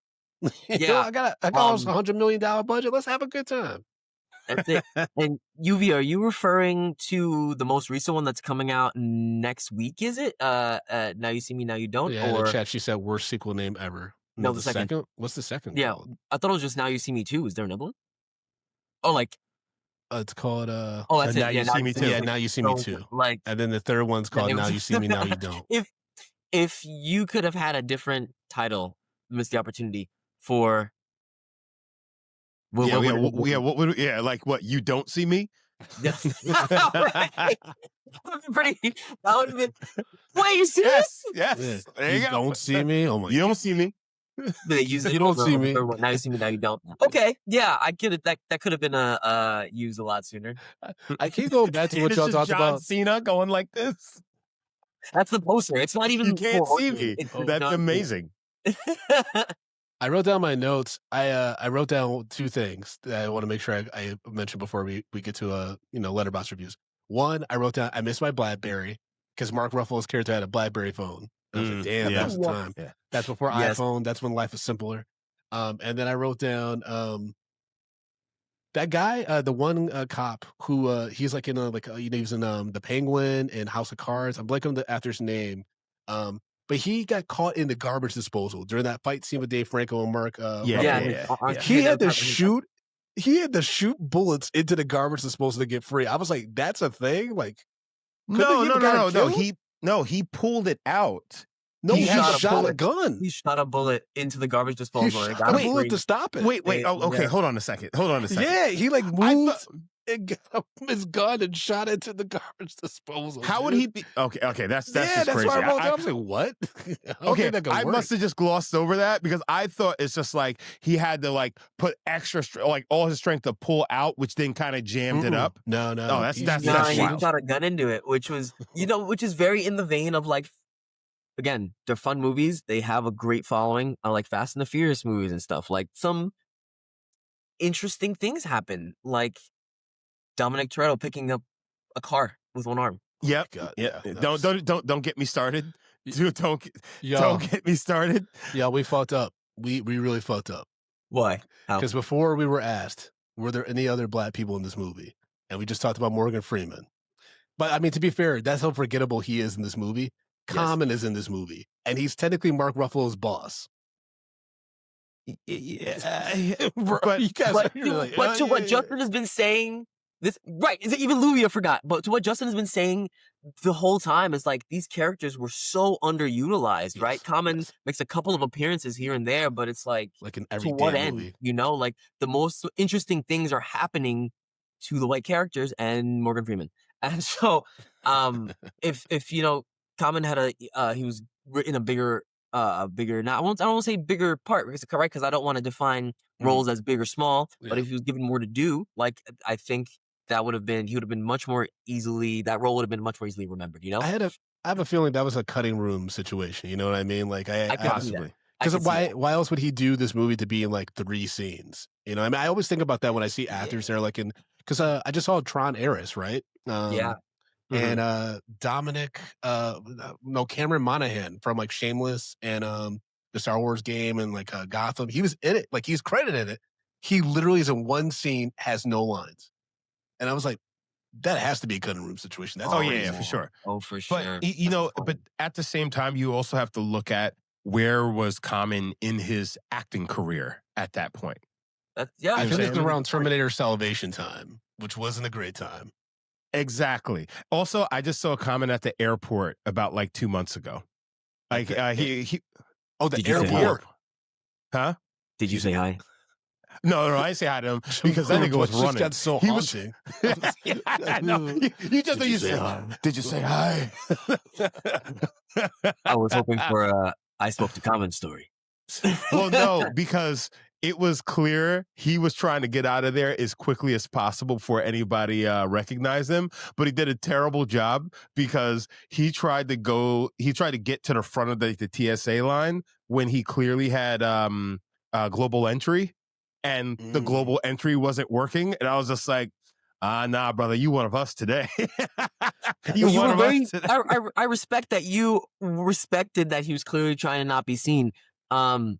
Yeah. I got almost $100 million budget. Let's have a good time. That's it. And Lluvia, are you referring to the most recent one that's coming out next week? Is it? Now You See Me, Now You Don't? Yeah, in the Or chat she said worst sequel name ever. No, the the second. What's the second Yeah, called? I thought it was just Now You See Me Too. Is there another one? Oh, like It's called oh, that's Now it. You Yeah, See Me Too. yeah, Now You See Me So, Too. like And then the third one's the called name Now was- You See Me, Now You Don't. if you could have had a different title, missed the opportunity for. What what you don't see me? Yeah. Right. Pretty. That would have been. Wait, you see Yes, this? yes. Yeah. There you go. Don't see me. Oh my You don't see me. They use it You don't for see the me. third one. Now you see me. Now you don't. Okay, yeah, I get it. That could have been used a lot sooner. I keep going back to what It's y'all just talked John about. Cena going like this. That's the poster. It's not even You can't four see horsemen. me. It's That's not- amazing. I wrote down my notes. I wrote down two things that I want to make sure I mention before we get to letterbox reviews. One, I wrote down I miss my BlackBerry because Mark Ruffalo's character had a BlackBerry phone. And I was like, damn, yeah. that was the time. Yeah. That's before Yes. iPhone. That's when life was simpler. And then I wrote down that guy, the one cop who he's like in he was in The Penguin and House of Cards. I'm blanking on the actor's name. But he got caught in the garbage disposal during that fight scene with Dave Franco and Mark. Yeah. He had to shoot. He had to shoot bullets into the garbage disposal to get free. I was like, "That's a thing." Like, No. He pulled it out. no, he shot a bullet. gun. He shot a bullet into the garbage He disposal. and shot got a him bullet free. to stop it. Wait. Oh, okay. Yeah. Hold on a second. Yeah, he like I moved thought- and got his gun and shot into the garbage disposal. How would he be? Okay. That's just that's crazy. why I wrote down. I was like, what? I must have just glossed over that because I thought it's just like he had to like put extra all his strength to pull out, which then kind of jammed it up. No. Oh, that's He wild. shot a gun into it, which was which is very in the vein of like, again, they're fun movies. They have a great following, like Fast and the Furious movies and stuff. Like some interesting things happen, like Dominic Toretto picking up a car with one arm. Yep. God, Yeah. yeah, Don't get me started. Dude, don't Yo, get me started. yeah, we fucked up. We really fucked up Why? How? because before we were asked, were there any other black people in this movie? And we just talked about Morgan Freeman. But I mean, to be fair, that's how forgettable he is in this movie. Yes. Common is in this movie, and he's technically Mark Ruffalo's boss. Yeah. But you guys But, are like, but to what yeah. Justin has been saying, this right? Is it even Lluvia forgot? But to what Justin has been saying the whole time is like these characters were so underutilized, right? Yes, Common yes. makes a couple of appearances here and there, but it's like Like in to every what damn end? movie. Like the most interesting things are happening to the white characters and Morgan Freeman. And so, if Common had he was in a bigger not I don't want to say bigger part because I don't want to define roles as big or small, but Yeah. if he was given more to do, like I think he would have been much more easily, that role would have been much more easily remembered, I have a feeling that was a cutting room situation. You know what I mean? Like I could see that. because why else would he do this movie to be in like 3 scenes? You know, I mean, I always think about that when I see actors there, like because I just saw Tron Heiress, right? Yeah. And Dominic, Cameron Monaghan from like Shameless and the Star Wars game and like Gotham. He was in it, like he's credited in it. He literally is in one scene, has no lines, and I was like, that has to be a cutting room situation. That's for sure. Oh, for sure. But but at the same time, you also have to look at where was Common in his acting career at that point. I I think it's saying? around Terminator Salvation time, which wasn't a great time. Exactly. Also, I just saw a comment at the airport about like 2 months ago. Like he the Did you say hi? airport. huh? Did you say hi? No, I didn't say hi to him because that nigga was Just running. got so He was- haunting. I know. You just Did you say hi? Did you say hi? I was hoping for a I spoke to Common story. Well, no, because it was clear he was trying to get out of there as quickly as possible before anybody recognized him. But he did a terrible job because he tried to get to the front of the TSA line when he clearly had global entry, and the global entry wasn't working. And I was just like, nah, brother, you one of us today. you Well, one were of very- us today. I respect that you respected that he was clearly trying to not be seen. And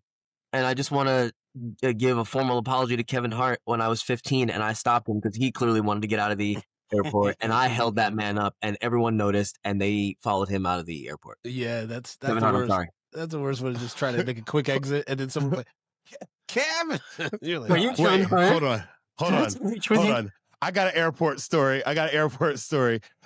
I just want to give a formal apology to Kevin Hart when I was 15 and I stopped him because he clearly wanted to get out of the airport and I held that man up and everyone noticed and they followed him out of the airport. Yeah, that's Kevin the Hart, I'm worst. sorry. That's the worst one. Just trying to make a quick exit, and then someone's like, "Kevin," you're like, Are you Wait, Kevin Hart? hold on. I got an airport story.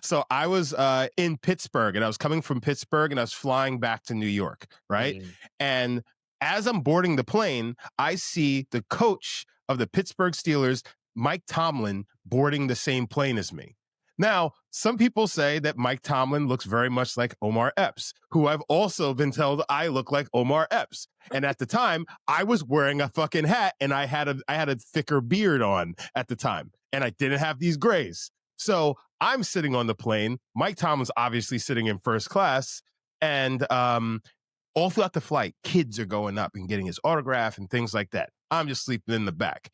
So I was in Pittsburgh and I was coming from Pittsburgh and I was flying back to New York, right? And as I'm boarding the plane, I see the coach of the Pittsburgh Steelers, Mike Tomlin, boarding the same plane as me. Now, some people say that Mike Tomlin looks very much like Omar Epps, who I've also been told I look like Omar Epps. And at the time, I was wearing a fucking hat and I had a thicker beard on at the time, and I didn't have these grays. So I'm sitting on the plane. Mike Tomlin's obviously sitting in first class, and all throughout the flight, kids are going up and getting his autograph and things like that. I'm just sleeping in the back.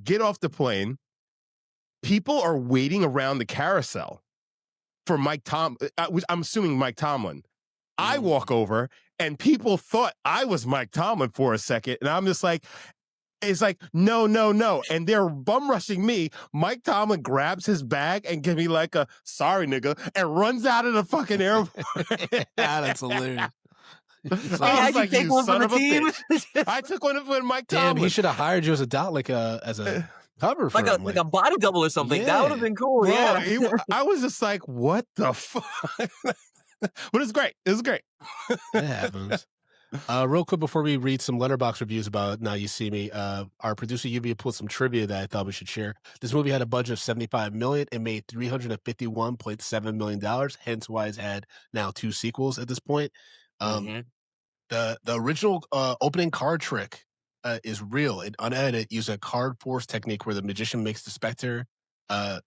Get off the plane. People are waiting around the carousel for I'm assuming Mike Tomlin. I walk over and people thought I was Mike Tomlin for a second. And I'm just like, it's like, no. And they're bum rushing me. Mike Tomlin grabs his bag and give me like a sorry, nigga, and runs out of the fucking airport. That's hilarious. I was like, you son of a bitch. I took one for Mike Tomlin. Damn, he should have hired you as a cover for him. Like a body double or something. Yeah. That would have been cool. Bro, Yeah. I was just like, what the fuck? But it's great. It was great. It happens. Real quick before we read some Letterboxd reviews about Now You See Me, our producer Lluvia put some trivia that I thought we should share. This movie had a budget of $75 million and made $351.7 million, hence why it's had now 2 sequels at this point. The original opening card trick is real and unedited, using a card force technique where the magician makes the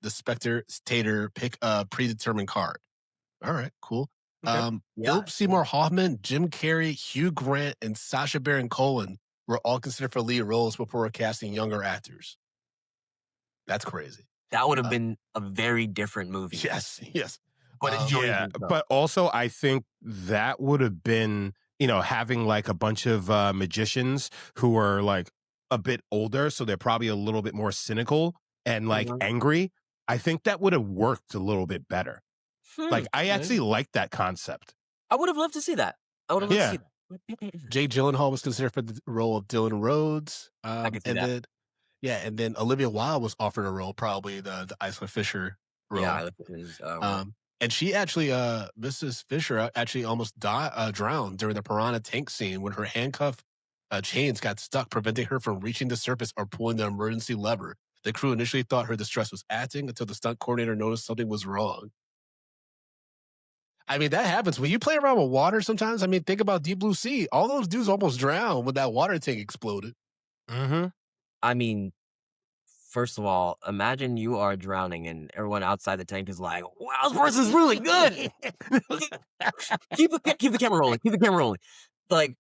spectator pick a predetermined card. All right, cool. Philip Seymour Hoffman, Jim Carrey, Hugh Grant, and Sacha Baron Cohen were all considered for lead roles before casting younger actors. That's crazy. That would have been a very different movie. Yes. But but also I think that would have been, having like a bunch of magicians who are like a bit older, so they're probably a little bit more cynical and like angry. I think that would have worked a little bit better. Like, I actually like that concept. I would have loved to see that. To see that. Jake Gyllenhaal was considered for the role of Dylan Rhodes. I can see that. And then Olivia Wilde was offered a role, probably the Isla Fisher role. Yeah, and she actually, Mrs. Fisher actually almost drowned during the piranha tank scene when her handcuff chains got stuck, preventing her from reaching the surface or pulling the emergency lever. The crew initially thought her distress was acting until the stunt coordinator noticed something was wrong. I mean, that happens. When you play around with water sometimes, I mean, think about Deep Blue Sea. All those dudes almost drowned when that water tank exploded. I mean, first of all, imagine you are drowning and everyone outside the tank is like, wow, this person's really good. keep the camera rolling. Keep the camera rolling. Like,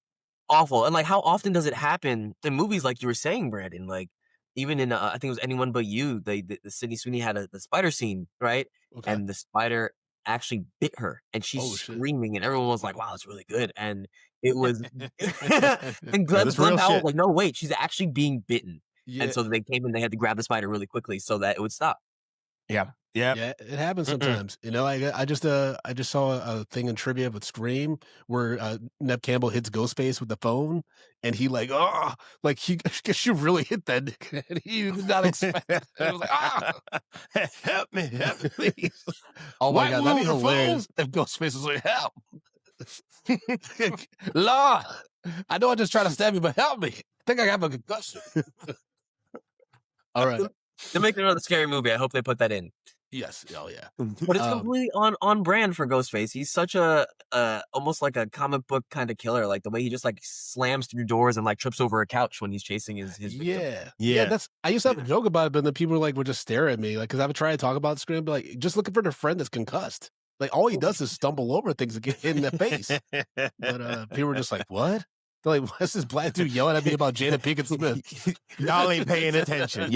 awful. And like, how often does it happen in movies like you were saying, Brandon? Like, even in, I think it was Anyone But You, the Sydney Sweeney had the spider scene, right? Okay. And the spider actually bit her and she's screaming and everyone was like, wow, it's really good. And it was and Glenn Powell was like, no, wait, she's actually being bitten. And so they came and they had to grab the spider really quickly so that it would stop. Yeah, it happens sometimes. I just saw a thing in trivia with Scream where Neve Campbell hits Ghostface with the phone, and he she really hit that nigga, and he did not expect it. It was like, help me, please. Oh my God, that'd be hilarious if Ghostface was like, help. Lord, I know I just tried to stab you, but help me. I think I have a concussion. All right. They're making another scary movie. I hope they put that in. Yes. Oh yeah. But it's completely on brand for Ghostface. He's such a almost like a comic book kind of killer. Like the way he just like slams through doors and like trips over a couch when he's chasing his victim. Yeah. I used to have a joke about it, but then people would just stare at me, like, because I would try to talk about Scream, but like just looking for their friend that's concussed. Like all he does is stumble over things and get hit in the face. But people were just like, what? They're like, what's this black dude yelling at me about Jada Pinkett Smith? Y'all ain't paying attention.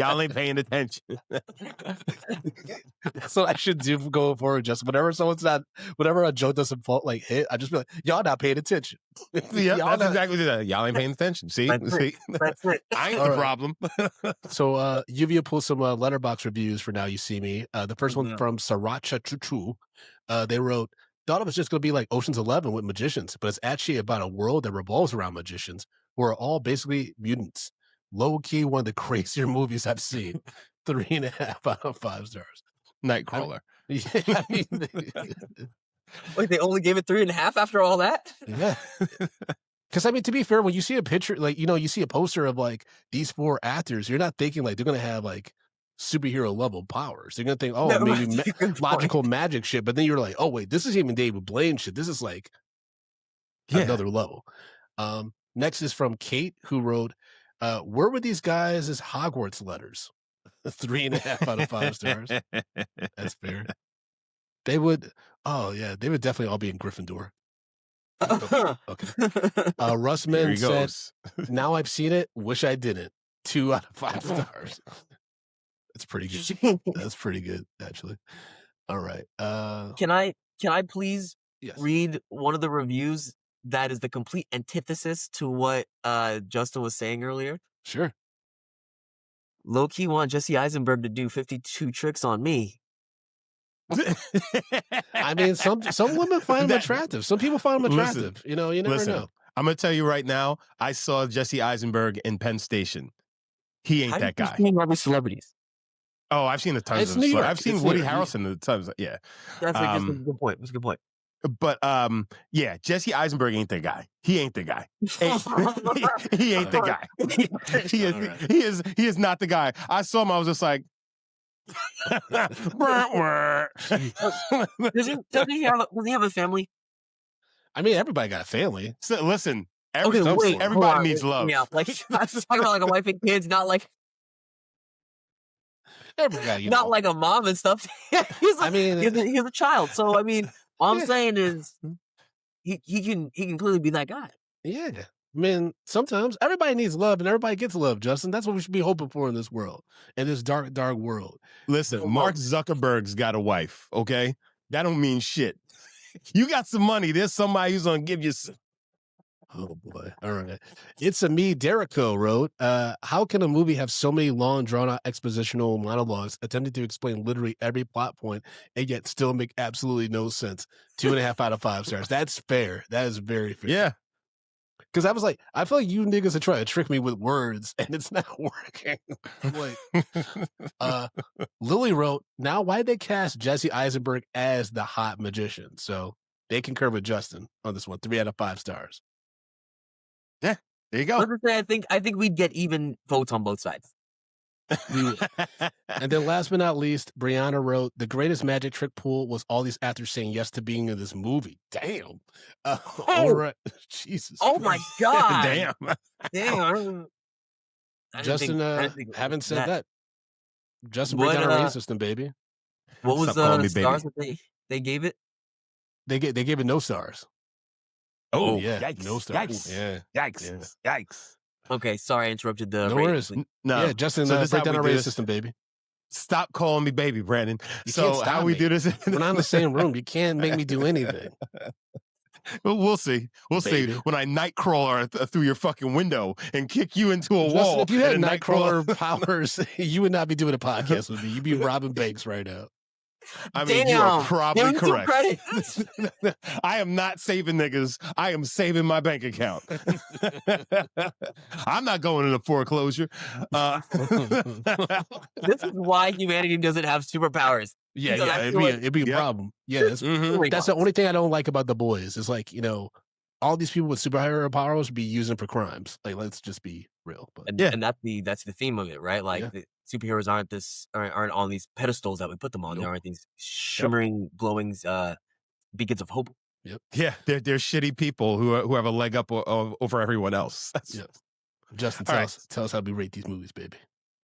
That's what I should do going forward. Just whenever a joke doesn't hit, I just be like, y'all not paying attention. That's exactly that. Y'all ain't paying attention. See? That's it. I ain't the problem. So Lluvia pulled some Letterboxd reviews for Now You See Me. The first one from Sriracha Chuchu. They wrote, thought it was just going to be like Ocean's 11 with magicians, but it's actually about a world that revolves around magicians who are all basically mutants. Low key, one of the crazier movies I've seen. 3.5 out of 5 stars. Nightcrawler. Wait, they only gave it 3.5 after all that? Yeah. Because I mean, to be fair, when you see a picture, you see a poster of like these 4 actors, you're not thinking like they're going to have like superhero level powers. They're gonna think, maybe logical magic shit, but then you're like, oh wait, this is even David Blaine shit. This is like another level. Next is from Kate, who wrote, where were these guys as Hogwarts letters? 3.5 out of 5 stars. That's fair. They would. Oh yeah, they would definitely all be in Gryffindor. Okay. Russman said, "Now I've seen it. Wish I didn't." 2 out of 5 stars. That's pretty good. That's pretty good, actually. All right. Can I please Yes. read one of the reviews that is the complete antithesis to what Justin was saying earlier? Sure. Low key want Jesse Eisenberg to do 52 tricks on me. I mean, some women find him attractive. Some people find him attractive. Listen, you know, you never know. I'm gonna tell you right now. I saw Jesse Eisenberg in Penn Station. He ain't that guy. Other celebrities. Oh, I've seen a tons It's of. New York. I've seen It's Woody New York. Harrelson a tons. Yeah, That's a good point. That's a good point. But yeah, Jesse Eisenberg ain't the guy. He ain't the guy. He ain't the guy. He is not the guy. I saw him. I was just like, doesn't he have a family? I mean, everybody got a family. So, listen, everybody needs love. Yeah, like I was talking about like a wife and kids, not like everybody, not like a mom and stuff. He's a child. So I mean, all I'm saying is he can clearly be that guy. Yeah. I mean, sometimes everybody needs love and everybody gets love, Justin. That's what we should be hoping for in this world, in this dark, dark world. Listen, Mark Zuckerberg's got a wife, okay? That don't mean shit. You got some money. There's somebody who's going to give you some. Oh, boy. All right. It's a me, Derico wrote, how can a movie have so many long, drawn-out expositional monologues attempting to explain literally every plot point and yet still make absolutely no sense? 2.5 out of 5 stars. That's fair. That is very fair. Yeah. Because I was like, I feel like you niggas are trying to trick me with words, and it's not working. I'm like, Lily wrote, now why did they cast Jesse Eisenberg as the hot magician? So they concur with Justin on this one. 3 out of 5 stars. Yeah, there you go. I think we'd get even votes on both sides. And then last but not least, Brianna wrote, the greatest magic trick pool was all these actors saying yes to being in this movie. Damn. All right. Jesus. Oh my God. Damn. Justin, haven't said that. Justin, bring down our rating system, baby. What was the stars that they gave it? They gave it no stars. Oh, yeah. Yikes. No stars. Yikes. Yeah. Yikes. Yeah. Yikes. Okay, sorry I interrupted the No worries. No. Yeah, Justin, so break down our rating system, baby. Stop calling me baby, Brandon. You so how we do this? We're not in the same room. You can't make me do anything. Well, we'll see. We'll see when I nightcrawler through your fucking window and kick you into a wall. If you had nightcrawler powers, you would not be doing a podcast with me. You'd be robbing banks right now. I mean, you are probably correct. I am not saving niggas. I am saving my bank account. I'm not going into foreclosure. This is why humanity doesn't have superpowers. Yeah, it'd be a problem. Yeah, that's the only thing I don't like about The Boys. Is like, you know, all these people with superhero powers would be using for crimes. Like, let's just be real. But and that's the theme of it, right? Like the superheroes aren't on these pedestals that we put them on. They aren't these shimmering, glowing beacons of hope. Yep. Yeah, they're shitty people who have a leg up over everyone else. Justin, tell us how we rate these movies, baby.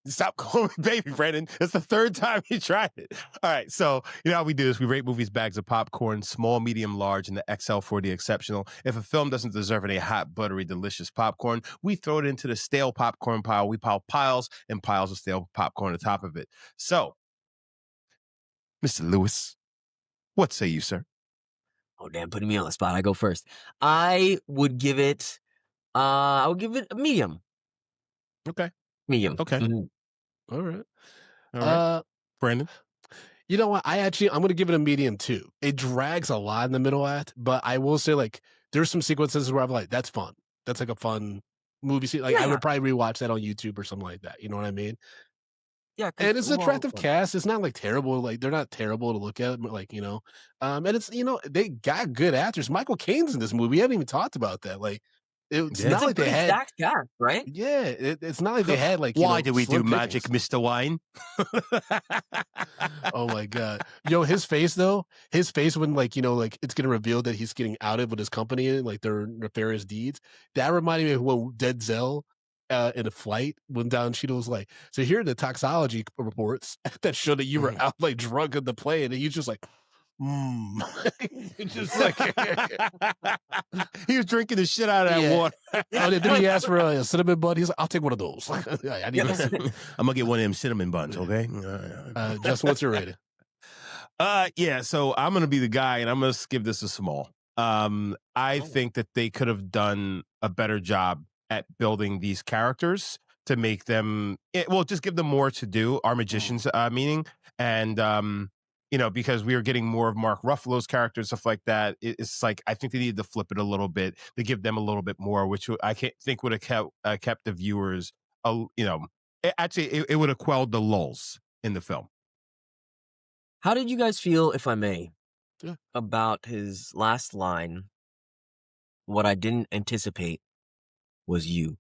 Stop calling me baby, Brandon. It's the third time you tried it. All right, so you know how we do this. We rate movies bags of popcorn, small, medium, large, and the XL for the exceptional. If a film doesn't deserve any hot, buttery, delicious popcorn, we throw it into the stale popcorn pile. We pile piles and piles of stale popcorn on top of it. So, Mr. Lewis, what say you, sir? Oh, damn, putting me on the spot. I go first. I would give it a medium. Okay. Medium. Okay. Mm-hmm. All right. Brandon? You know what? I'm going to give it a medium too. It drags a lot in the middle act, but I will say, like, there's some sequences where I'm like, that's fun. That's like a fun movie scene. Like, I would probably rewatch that on YouTube or something like that. You know what I mean? Yeah. And it's an attractive cast. It's not like terrible. Like, they're not terrible to look at, but like, you know, and it's, you know, they got good actors. Michael Caine's in this movie. We haven't even talked about that. Like, it's not like they had stacked cast, right? Yeah, it's not like they had like. Why did we do magic, Mr. Wine? Oh my God, his face when like, you know, like it's gonna reveal that he's getting outed with his company and like their nefarious deeds. That reminded me of when Denzel in a flight when Don Cheadle was like, so here are the toxology reports that show that you were out like drunk on the plane, and he's just like, just like he was drinking the shit out of that water. Oh, then he asked for a cinnamon bun. He's like, I'll take one of those. I need I'm gonna get one of them cinnamon buns, okay? Justin, what's your rating? Yeah, so I'm gonna be the guy, and I'm gonna give this a small. I think that they could have done a better job at building these characters to make them, just give them more to do. Our magicians, meaning, and because we were getting more of Mark Ruffalo's characters, stuff like that. It's like I think they needed to flip it a little bit to give them a little bit more, which I think would have kept the viewers. It would have quelled the lulls in the film. How did you guys feel, if I may, about his last line? What I didn't anticipate was you.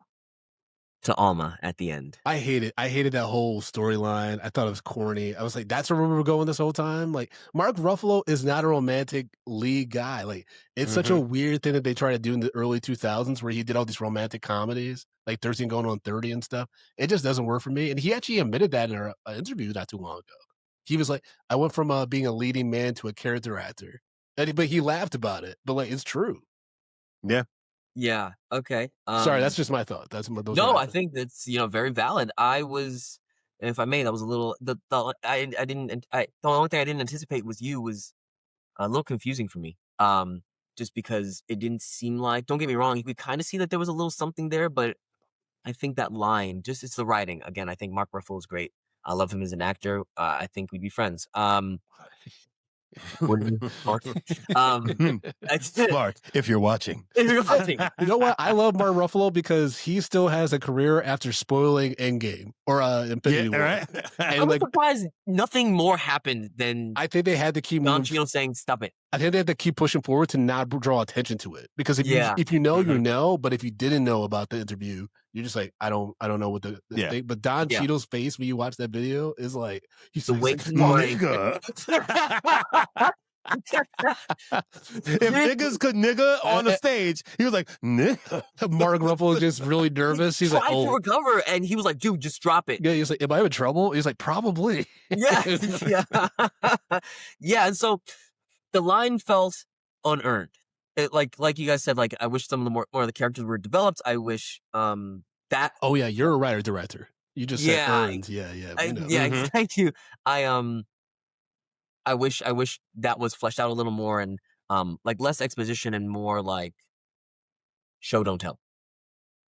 To Alma at the end. I hated that whole storyline. I thought it was corny. I was like, that's where we were going this whole time. Like, Mark Ruffalo is not a romantic lead guy. Like, it's such a weird thing that they tried to do in the early 2000s where he did all these romantic comedies, like 13 Going on 30 and stuff. It just doesn't work for me. And he actually admitted that in an interview not too long ago. He was like, I went from being a leading man to a character actor. But he laughed about it. But, like, it's true. Yeah. Yeah. Okay. Sorry, that's just my thought. I think that's very valid. I was, if I may, that was a little the only thing I didn't anticipate was you was a little confusing for me. Just because it didn't seem like. Don't get me wrong, you could kind of see that there was a little something there, but I think that line, it's the writing. Again, I think Mark Ruffalo is great. I love him as an actor. I think we'd be friends. Mark, if you're watching. You know what? I love Mark Ruffalo because he still has a career after spoiling Endgame or Infinity War. Right? And I'm surprised nothing more happened than I think they had to keep Don Cheadle saying stop it. I think they had to keep pushing forward to not draw attention to it. Because if you know, you know, but if you didn't know about the interview, you're just like, I don't know what the thing. But Don Cheadle's face when you watch that video is like, he's like, nigga. If niggas could nigga on the stage, he was like, nigga. Mark Ruffalo just really nervous. He's tried to recover, and he was like, dude, just drop it. Yeah, he's like, am I in trouble? He's like, probably. Yeah. And so the line felt unearned. It, like you guys said, like I wish some of the more of the characters were developed. I wish that. Oh yeah, you're a writer director. You just said earned. Thank you. I wish that was fleshed out a little more and like less exposition and more like show don't tell.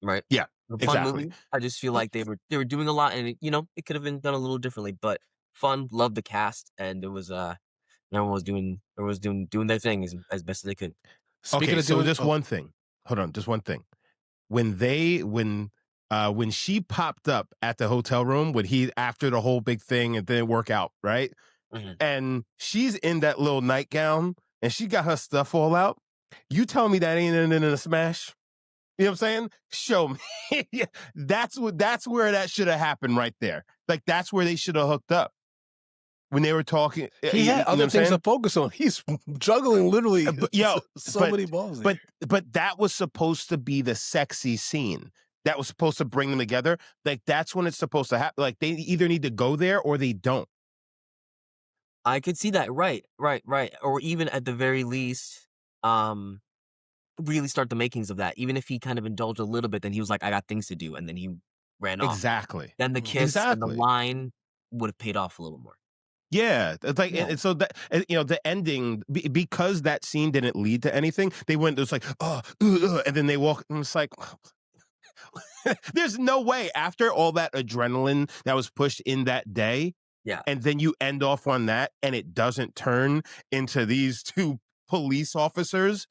Right? Yeah. Fun movie. I just feel like they were doing a lot, and it could have been done a little differently, but fun. Loved the cast, and it was everyone was doing their thing as best as they could. Speaking of doing, just one thing. Hold on, just one thing. When she popped up at the hotel room, when he after the whole big thing and didn't work out, right? And she's in that little nightgown and she got her stuff all out. You tell me that ain't in a smash? You know what I'm saying? Show me. That's where that should have happened right there. Like that's where they should have hooked up. When they were talking, he had other things to focus on. He's juggling literally many balls. But that was supposed to be the sexy scene. That was supposed to bring them together. Like that's when it's supposed to happen. Like they either need to go there or they don't. I could see that. Right. Or even at the very least, really start the makings of that. Even if he kind of indulged a little bit, then he was like, I got things to do. And then he ran off. Exactly. Then the kiss and the line would have paid off a little more. Yeah. It's like, and so that, the ending, because that scene didn't lead to anything, they went, it was like, and then they walk, and it's like, there's no way after all that adrenaline that was pushed in that day. Yeah. And then you end off on that and it doesn't turn into these two police officers,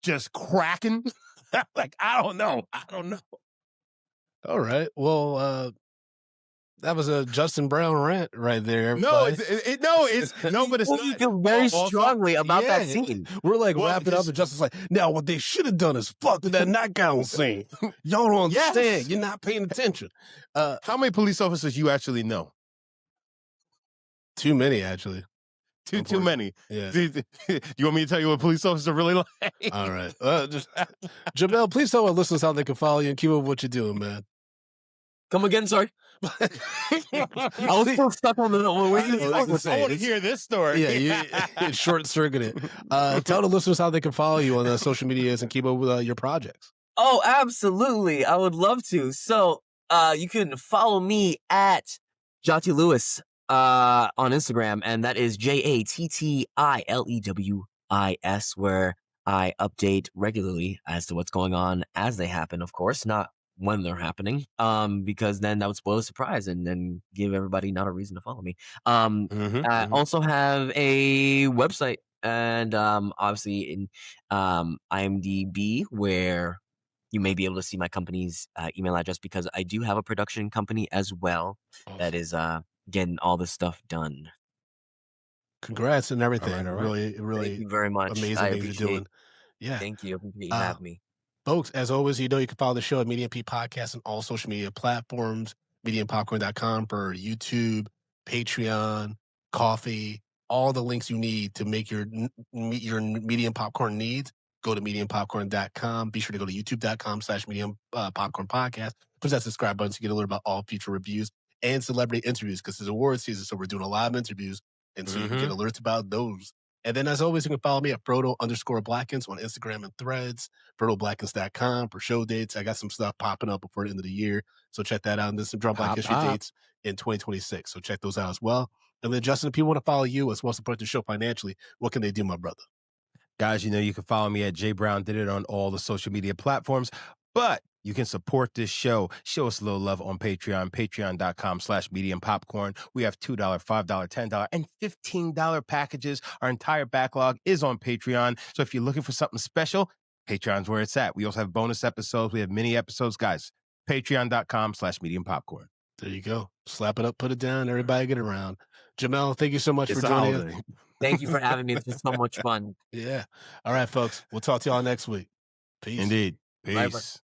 just cracking. Like, I don't know. All right. Well, that was a Justin Brown rant right there. No, but it's not. You feel very strongly about that scene. We're like wrapping up, and Justin's like, now what they should have done is fuck with that nightgown scene. Y'all don't understand. Yes. You're not paying attention. How many police officers you actually know? Too many, actually. Too many. Yeah. Do you want me to tell you what police officers are really like? All right. Just Jamel, please tell our listeners how they can follow you and keep up with what you're doing, man. Come again, sorry. I was still stuck on the. I What want to hear this story. Yeah, you short circuit it. Tell the listeners how they can follow you on social medias and keep up with your projects. Oh, absolutely. I would love to. So you can follow me at Jati Lewis on Instagram, and that is JATTILEWIS, where I update regularly as to what's going on as they happen, of course, not when they're happening, because then that would spoil the surprise and then give everybody not a reason to follow me. I also have a website and obviously in IMDb, where you may be able to see my company's email address, because I do have a production company as well that is getting all this stuff done. Congrats and everything. All right. Really Thank you very much. amazing I things you're appreciate. doing. Yeah. Thank you. I appreciate you having me. Folks, as always, you can follow the show at Medium P Podcast on all social media platforms, mediumpopcorn.com for YouTube, Patreon, coffee, all the links you need to make your Medium Popcorn needs. Go to mediumpopcorn.com. Be sure to go to youtube.com/medium popcorn podcast. Push that subscribe button to get alert about all future reviews and celebrity interviews, because it's award season, so we're doing a lot of interviews, and so you can get alerts about those. And then, as always, you can follow me at Frodo_Blackens on Instagram and Threads, FrodoBlackens.com for show dates. I got some stuff popping up before the end of the year, so check that out. And there's some Drunk Black History dates in 2026, so check those out as well. And then, Justin, if people want to follow you as well as support the show financially, what can they do, my brother? Guys, you can follow me at JBrownDidIt on all the social media platforms, but you can support this show. Show us a little love on Patreon, patreon.com/mediumpopcorn. We have $2, $5, $10, and $15 packages. Our entire backlog is on Patreon. So if you're looking for something special, Patreon's where it's at. We also have bonus episodes. We have mini episodes. Guys, patreon.com/mediumpopcorn. There you go. Slap it up, put it down. Everybody get around. Jamel, thank you so much for joining us. Thank you for having me. This was so much fun. Yeah. All right, folks. We'll talk to y'all next week. Peace. Indeed. Bye-bye. Peace.